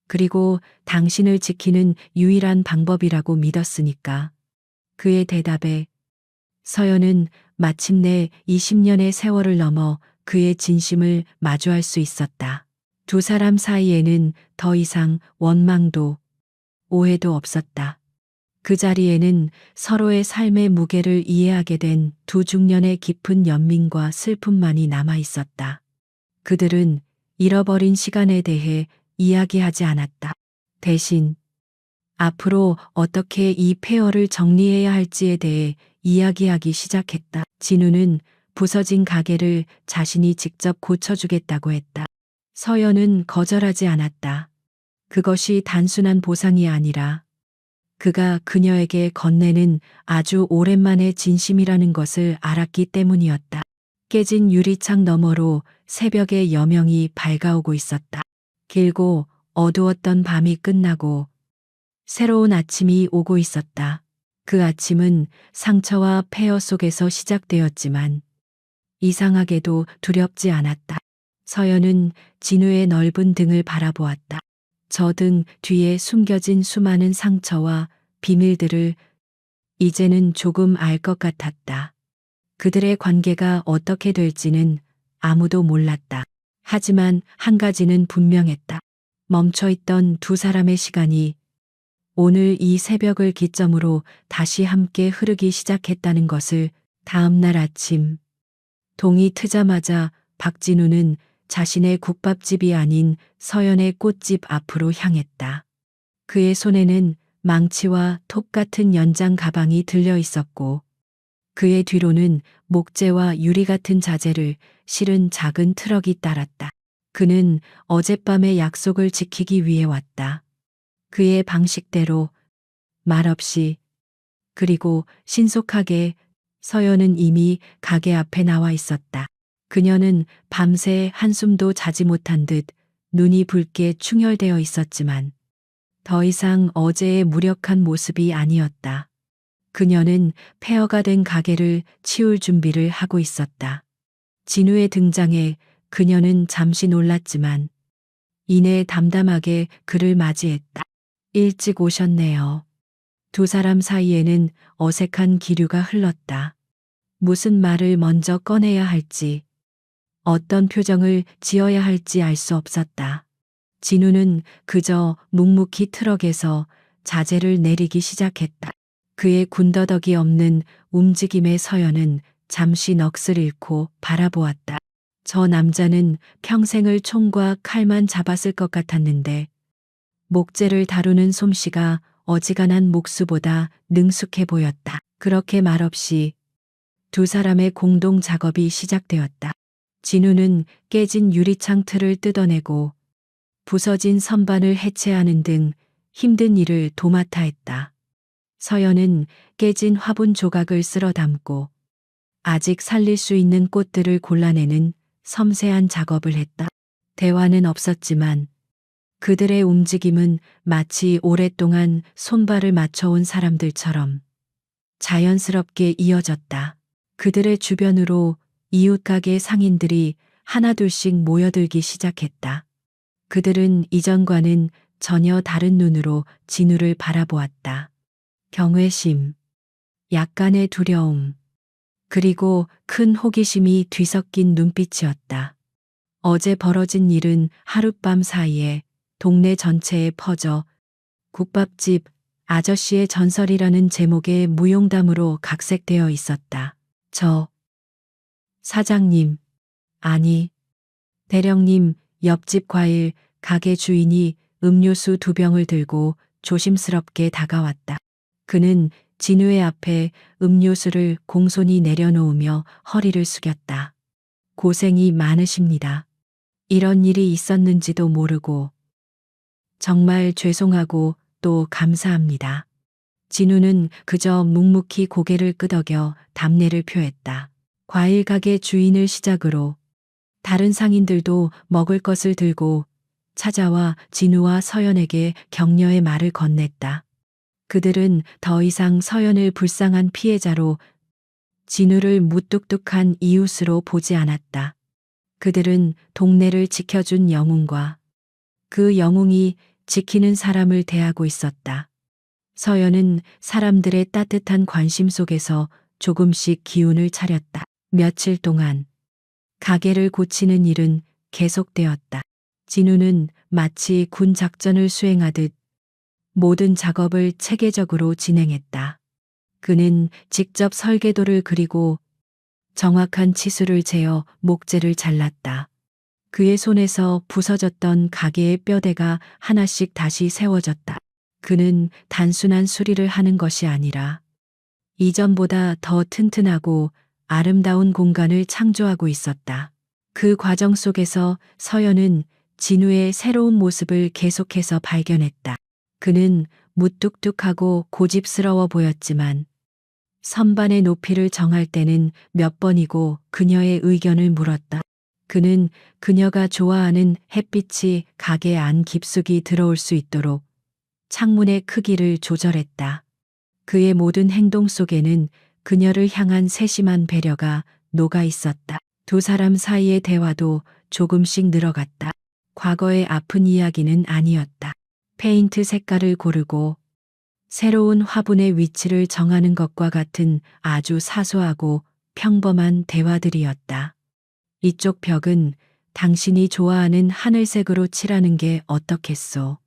그리고 당신을 지키는 유일한 방법이라고 믿었으니까. 그의 대답에 서연은 마침내 20년의 세월을 넘어 그의 진심을 마주할 수 있었다. 두 사람 사이에는 더 이상 원망도 오해도 없었다. 그 자리에는 서로의 삶의 무게를 이해하게 된 두 중년의 깊은 연민과 슬픔만이 남아 있었다. 그들은 잃어버린 시간에 대해 이야기하지 않았다. 대신 앞으로 어떻게 이 폐허를 정리해야 할지에 대해 이야기하기 시작했다. 진우는 부서진 가게를 자신이 직접 고쳐주겠다고 했다. 서연은 거절하지 않았다. 그것이 단순한 보상이 아니라 그가 그녀에게 건네는 아주 오랜만의 진심이라는 것을 알았기 때문이었다. 깨진 유리창 너머로 새벽의 여명이 밝아오고 있었다. 길고 어두웠던 밤이 끝나고 새로운 아침이 오고 있었다. 그 아침은 상처와 폐허 속에서 시작되었지만 이상하게도 두렵지 않았다. 서연은 진우의 넓은 등을 바라보았다. 저 등 뒤에 숨겨진 수많은 상처와 비밀들을 이제는 조금 알 것 같았다. 그들의 관계가 어떻게 될지는 아무도 몰랐다. 하지만 한 가지는 분명했다. 멈춰있던 두 사람의 시간이 오늘 이 새벽을 기점으로 다시 함께 흐르기 시작했다는 것을. 다음 날 아침 동이 트자마자 박진우는 자신의 국밥집이 아닌 서연의 꽃집 앞으로 향했다. 그의 손에는 망치와 톱 같은 연장 가방이 들려 있었고 그의 뒤로는 목재와 유리 같은 자재를 실은 작은 트럭이 따랐다. 그는 어젯밤의 약속을 지키기 위해 왔다. 그의 방식대로 말없이 그리고 신속하게. 서연은 이미 가게 앞에 나와 있었다. 그녀는 밤새 한숨도 자지 못한 듯 눈이 붉게 충혈되어 있었지만 더 이상 어제의 무력한 모습이 아니었다. 그녀는 폐허가 된 가게를 치울 준비를 하고 있었다. 진우의 등장에 그녀는 잠시 놀랐지만 이내 담담하게 그를 맞이했다. 일찍 오셨네요. 두 사람 사이에는 어색한 기류가 흘렀다. 무슨 말을 먼저 꺼내야 할지, 어떤 표정을 지어야 할지 알 수 없었다. 진우는 그저 묵묵히 트럭에서 자재를 내리기 시작했다. 그의 군더더기 없는 움직임에 서연은 잠시 넋을 잃고 바라보았다. 저 남자는 평생을 총과 칼만 잡았을 것 같았는데 목재를 다루는 솜씨가 어지간한 목수보다 능숙해 보였다. 그렇게 말없이 두 사람의 공동 작업이 시작되었다. 진우는 깨진 유리창 틀을 뜯어내고 부서진 선반을 해체하는 등 힘든 일을 도맡아 했다. 서연은 깨진 화분 조각을 쓸어 담고 아직 살릴 수 있는 꽃들을 골라내는 섬세한 작업을 했다. 대화는 없었지만 그들의 움직임은 마치 오랫동안 손발을 맞춰온 사람들처럼 자연스럽게 이어졌다. 그들의 주변으로 이웃 가게 상인들이 하나둘씩 모여들기 시작했다. 그들은 이전과는 전혀 다른 눈으로 진우를 바라보았다. 경외심, 약간의 두려움, 그리고 큰 호기심이 뒤섞인 눈빛이었다. 어제 벌어진 일은 하룻밤 사이에 동네 전체에 퍼져 국밥집 아저씨의 전설이라는 제목의 무용담으로 각색되어 있었다. 저 사장님, 아니 대령님, 옆집 과일 가게 주인이 음료수 2병을 들고 조심스럽게 다가왔다. 그는 진우의 앞에 음료수를 공손히 내려놓으며 허리를 숙였다. 고생이 많으십니다. 이런 일이 있었는지도 모르고 정말 죄송하고 또 감사합니다. 진우는 그저 묵묵히 고개를 끄덕여 답례를 표했다. 과일 가게 주인을 시작으로 다른 상인들도 먹을 것을 들고 찾아와 진우와 서연에게 격려의 말을 건넸다. 그들은 더 이상 서연을 불쌍한 피해자로, 진우를 무뚝뚝한 이웃으로 보지 않았다. 그들은 동네를 지켜준 영웅과 그 영웅이 지키는 사람을 대하고 있었다. 서연은 사람들의 따뜻한 관심 속에서 조금씩 기운을 차렸다. 며칠 동안 가게를 고치는 일은 계속되었다. 진우는 마치 군 작전을 수행하듯 모든 작업을 체계적으로 진행했다. 그는 직접 설계도를 그리고 정확한 치수를 재어 목재를 잘랐다. 그의 손에서 부서졌던 가게의 뼈대가 하나씩 다시 세워졌다. 그는 단순한 수리를 하는 것이 아니라 이전보다 더 튼튼하고 아름다운 공간을 창조하고 있었다. 그 과정 속에서 서연은 진우의 새로운 모습을 계속해서 발견했다. 그는 무뚝뚝하고 고집스러워 보였지만 선반의 높이를 정할 때는 몇 번이고 그녀의 의견을 물었다. 그는 그녀가 좋아하는 햇빛이 가게 안 깊숙이 들어올 수 있도록 창문의 크기를 조절했다. 그의 모든 행동 속에는 그녀를 향한 세심한 배려가 녹아 있었다. 두 사람 사이의 대화도 조금씩 늘어갔다. 과거의 아픈 이야기는 아니었다. 페인트 색깔을 고르고 새로운 화분의 위치를 정하는 것과 같은 아주 사소하고 평범한 대화들이었다. 이쪽 벽은 당신이 좋아하는 하늘색으로 칠하는 게 어떻겠소?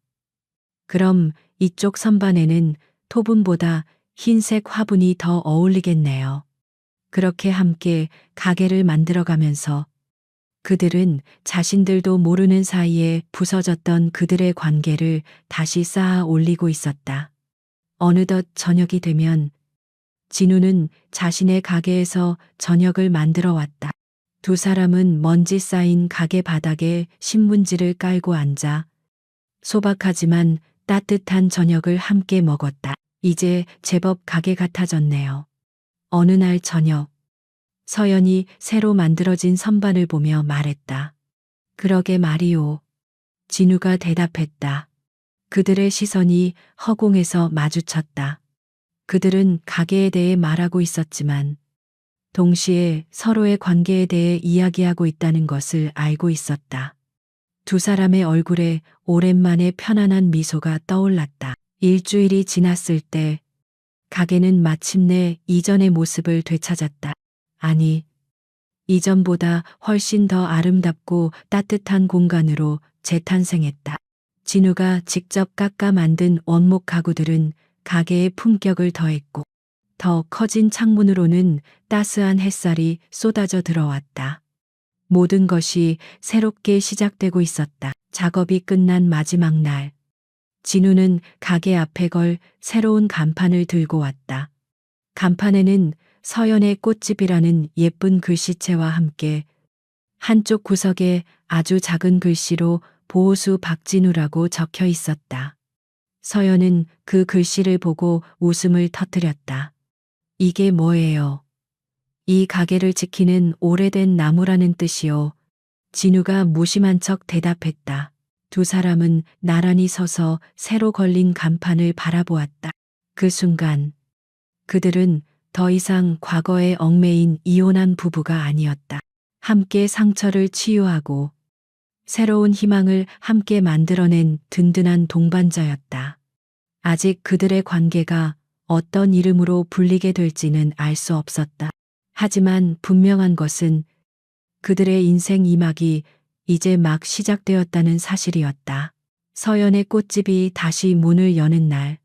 그럼 이쪽 선반에는 토분보다 흰색 화분이 더 어울리겠네요. 그렇게 함께 가게를 만들어가면서 그들은 자신들도 모르는 사이에 부서졌던 그들의 관계를 다시 쌓아 올리고 있었다. 어느덧 저녁이 되면 진우는 자신의 가게에서 저녁을 만들어 왔다. 두 사람은 먼지 쌓인 가게 바닥에 신문지를 깔고 앉아 소박하지만 따뜻한 저녁을 함께 먹었다. 이제 제법 가게 같아졌네요. 어느 날 저녁, 서연이 새로 만들어진 선반을 보며 말했다. 그러게 말이오. 진우가 대답했다. 그들의 시선이 허공에서 마주쳤다. 그들은 가게에 대해 말하고 있었지만 동시에 서로의 관계에 대해 이야기하고 있다는 것을 알고 있었다. 두 사람의 얼굴에 오랜만에 편안한 미소가 떠올랐다. 일주일이 지났을 때 가게는 마침내 이전의 모습을 되찾았다. 아니, 이전보다 훨씬 더 아름답고 따뜻한 공간으로 재탄생했다. 진우가 직접 깎아 만든 원목 가구들은 가게의 품격을 더했고 더 커진 창문으로는 따스한 햇살이 쏟아져 들어왔다. 모든 것이 새롭게 시작되고 있었다. 작업이 끝난 마지막 날, 진우는 가게 앞에 걸 새로운 간판을 들고 왔다. 간판에는 서연의 꽃집이라는 예쁜 글씨체와 함께 한쪽 구석에 아주 작은 글씨로 보호수 박진우라고 적혀 있었다. 서연은 그 글씨를 보고 웃음을 터뜨렸다. 이게 뭐예요? 이 가게를 지키는 오래된 나무라는 뜻이요. 진우가 무심한 척 대답했다. 두 사람은 나란히 서서 새로 걸린 간판을 바라보았다. 그 순간 그들은 더 이상 과거에 얽매인 이혼한 부부가 아니었다. 함께 상처를 치유하고 새로운 희망을 함께 만들어낸 든든한 동반자였다. 아직 그들의 관계가 어떤 이름으로 불리게 될지는 알 수 없었다. 하지만 분명한 것은 그들의 인생 2막이 이제 막 시작되었다는 사실이었다. 서연의 꽃집이 다시 문을 여는 날,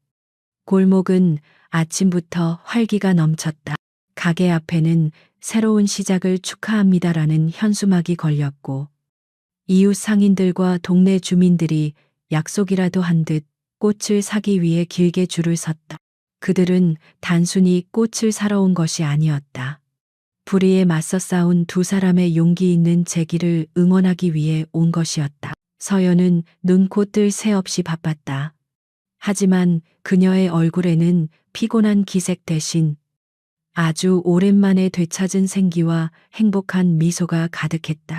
골목은 아침부터 활기가 넘쳤다. 가게 앞에는 새로운 시작을 축하합니다라는 현수막이 걸렸고, 이웃 상인들과 동네 주민들이 약속이라도 한 듯 꽃을 사기 위해 길게 줄을 섰다. 그들은 단순히 꽃을 사러 온 것이 아니었다. 불의에 맞서 싸운 두 사람의 용기 있는 재기를 응원하기 위해 온 것이었다. 서연은 눈코 뜰 새 없이 바빴다. 하지만 그녀의 얼굴에는 피곤한 기색 대신 아주 오랜만에 되찾은 생기와 행복한 미소가 가득했다.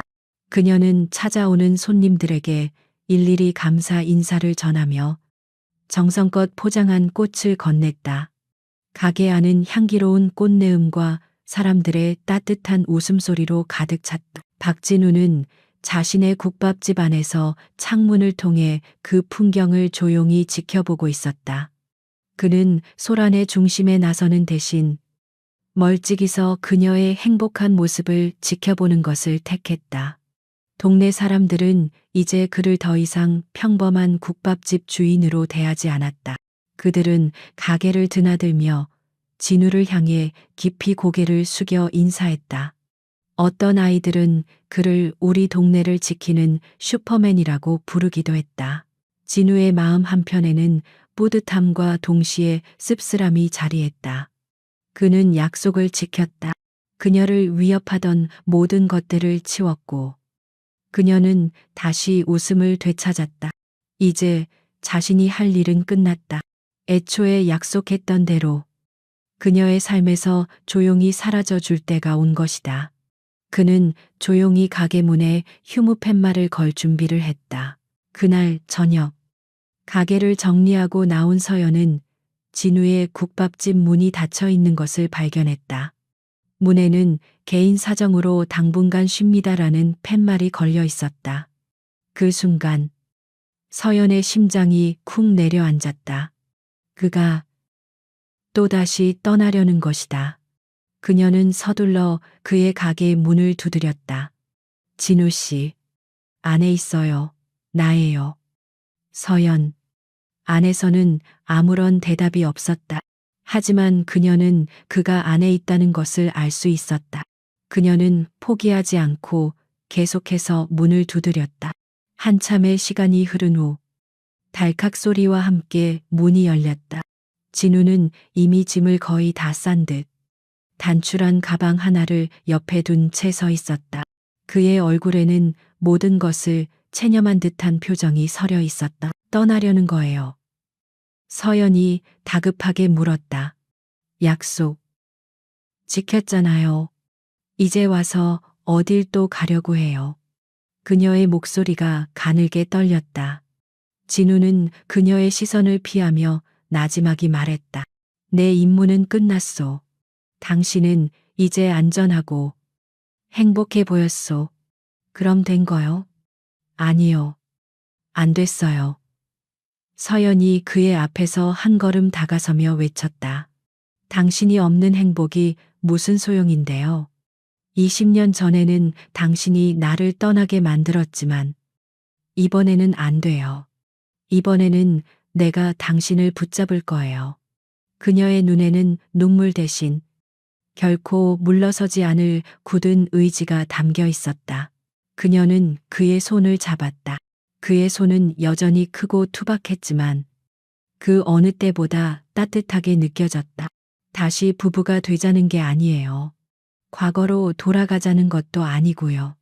그녀는 찾아오는 손님들에게 일일이 감사 인사를 전하며 정성껏 포장한 꽃을 건넸다. 가게 안은 향기로운 꽃내음과 사람들의 따뜻한 웃음소리로 가득 찼다. 박진우는 자신의 국밥집 안에서 창문을 통해 그 풍경을 조용히 지켜보고 있었다. 그는 소란의 중심에 나서는 대신 멀찍이 서 그녀의 행복한 모습을 지켜보는 것을 택했다. 동네 사람들은 이제 그를 더 이상 평범한 국밥집 주인으로 대하지 않았다. 그들은 가게를 드나들며 진우를 향해 깊이 고개를 숙여 인사했다. 어떤 아이들은 그를 우리 동네를 지키는 슈퍼맨이라고 부르기도 했다. 진우의 마음 한편에는 뿌듯함과 동시에 씁쓸함이 자리했다. 그는 약속을 지켰다. 그녀를 위협하던 모든 것들을 치웠고 그녀는 다시 웃음을 되찾았다. 이제 자신이 할 일은 끝났다. 애초에 약속했던 대로 그녀의 삶에서 조용히 사라져 줄 때가 온 것이다. 그는 조용히 가게 문에 휴무 팻말을 걸 준비를 했다. 그날 저녁, 가게를 정리하고 나온 서연은 진우의 국밥집 문이 닫혀 있는 것을 발견했다. 문에는 개인 사정으로 당분간 쉽니다라는 팻말이 걸려 있었다. 그 순간 서연의 심장이 쿵 내려앉았다. 그가 또다시 떠나려는 것이다. 그녀는 서둘러 그의 가게 문을 두드렸다. 진우 씨, 안에 있어요. 나예요. 서연. 안에서는 아무런 대답이 없었다. 하지만 그녀는 그가 안에 있다는 것을 알 수 있었다. 그녀는 포기하지 않고 계속해서 문을 두드렸다. 한참의 시간이 흐른 후 달칵 소리와 함께 문이 열렸다. 진우는 이미 짐을 거의 다 싼 듯 단출한 가방 하나를 옆에 둔 채 서 있었다. 그의 얼굴에는 모든 것을 체념한 듯한 표정이 서려 있었다. 떠나려는 거예요. 서연이 다급하게 물었다. 약속. 지켰잖아요. 이제 와서 어딜 또 가려고 해요. 그녀의 목소리가 가늘게 떨렸다. 진우는 그녀의 시선을 피하며 나지막이 말했다. 내 임무는 끝났소. 당신은 이제 안전하고 행복해 보였소. 그럼 된 거요? 아니요. 안 됐어요. 서연이 그의 앞에서 한 걸음 다가서며 외쳤다. 당신이 없는 행복이 무슨 소용인데요. 20년 전에는 당신이 나를 떠나게 만들었지만 이번에는 안 돼요. 이번에는 내가 당신을 붙잡을 거예요. 그녀의 눈에는 눈물 대신 결코 물러서지 않을 굳은 의지가 담겨 있었다. 그녀는 그의 손을 잡았다. 그의 손은 여전히 크고 투박했지만 그 어느 때보다 따뜻하게 느껴졌다. 다시 부부가 되자는 게 아니에요. 과거로 돌아가자는 것도 아니고요.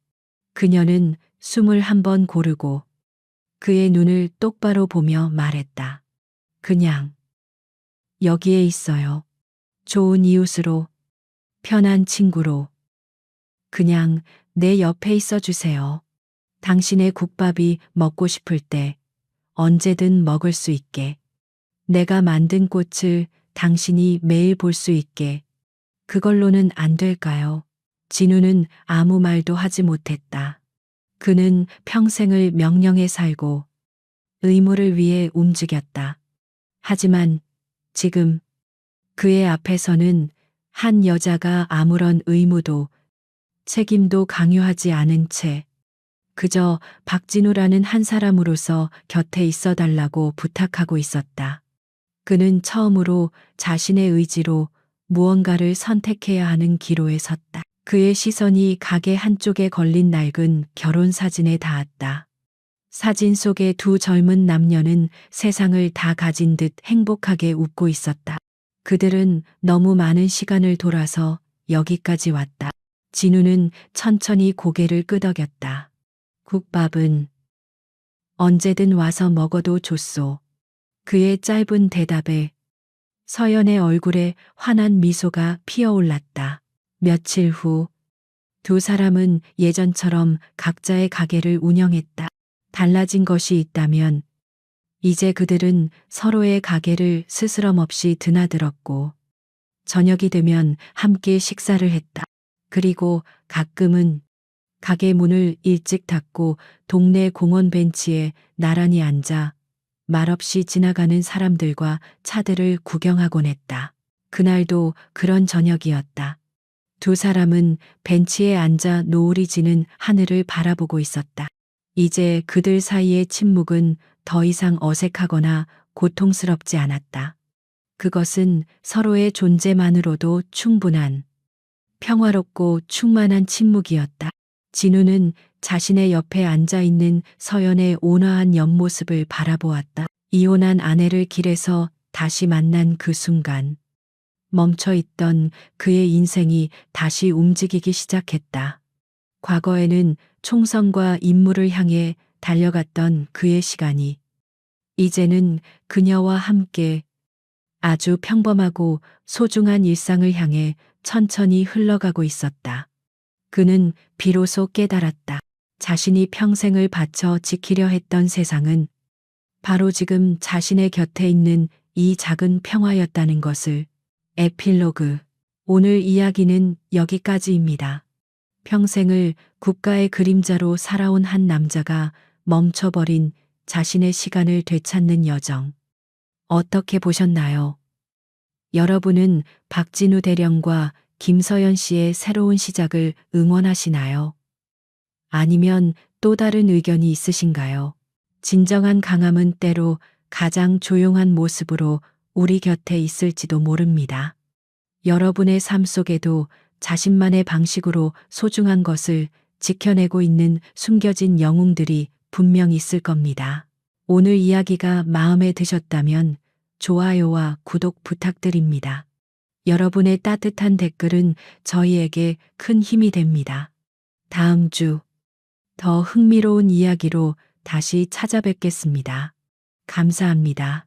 그녀는 숨을 한 번 고르고 그의 눈을 똑바로 보며 말했다. 그냥 여기에 있어요. 좋은 이웃으로, 편한 친구로. 그냥 내 옆에 있어 주세요. 당신의 국밥이 먹고 싶을 때 언제든 먹을 수 있게. 내가 만든 꽃을 당신이 매일 볼 수 있게. 그걸로는 안 될까요? 진우는 아무 말도 하지 못했다. 그는 평생을 명령에 살고 의무를 위해 움직였다. 하지만 지금 그의 앞에서는 한 여자가 아무런 의무도 책임도 강요하지 않은 채 그저 박진우라는 한 사람으로서 곁에 있어 달라고 부탁하고 있었다. 그는 처음으로 자신의 의지로 무언가를 선택해야 하는 기로에 섰다. 그의 시선이 가게 한쪽에 걸린 낡은 결혼 사진에 닿았다. 사진 속의 두 젊은 남녀는 세상을 다 가진 듯 행복하게 웃고 있었다. 그들은 너무 많은 시간을 돌아서 여기까지 왔다. 진우는 천천히 고개를 끄덕였다. 국밥은 언제든 와서 먹어도 좋소. 그의 짧은 대답에 서연의 얼굴에 환한 미소가 피어올랐다. 며칠 후 두 사람은 예전처럼 각자의 가게를 운영했다. 달라진 것이 있다면 이제 그들은 서로의 가게를 스스럼 없이 드나들었고 저녁이 되면 함께 식사를 했다. 그리고 가끔은 가게 문을 일찍 닫고 동네 공원 벤치에 나란히 앉아 말없이 지나가는 사람들과 차들을 구경하곤 했다. 그날도 그런 저녁이었다. 두 사람은 벤치에 앉아 노을이 지는 하늘을 바라보고 있었다. 이제 그들 사이의 침묵은 더 이상 어색하거나 고통스럽지 않았다. 그것은 서로의 존재만으로도 충분한 평화롭고 충만한 침묵이었다. 진우는 자신의 옆에 앉아 있는 서연의 온화한 옆모습을 바라보았다. 이혼한 아내를 길에서 다시 만난 그 순간 멈춰 있던 그의 인생이 다시 움직이기 시작했다. 과거에는 총선과 임무를 향해 달려갔던 그의 시간이 이제는 그녀와 함께 아주 평범하고 소중한 일상을 향해 천천히 흘러가고 있었다. 그는 비로소 깨달았다. 자신이 평생을 바쳐 지키려 했던 세상은 바로 지금 자신의 곁에 있는 이 작은 평화였다는 것을. 에필로그. 오늘 이야기는 여기까지입니다. 평생을 국가의 그림자로 살아온 한 남자가 멈춰버린 자신의 시간을 되찾는 여정. 어떻게 보셨나요? 여러분은 박진우 대령과 김서연 씨의 새로운 시작을 응원하시나요? 아니면 또 다른 의견이 있으신가요? 진정한 강함은 때로 가장 조용한 모습으로 우리 곁에 있을지도 모릅니다. 여러분의 삶 속에도 자신만의 방식으로 소중한 것을 지켜내고 있는 숨겨진 영웅들이 분명 있을 겁니다. 오늘 이야기가 마음에 드셨다면 좋아요와 구독 부탁드립니다. 여러분의 따뜻한 댓글은 저희에게 큰 힘이 됩니다. 다음 주 더 흥미로운 이야기로 다시 찾아뵙겠습니다. 감사합니다.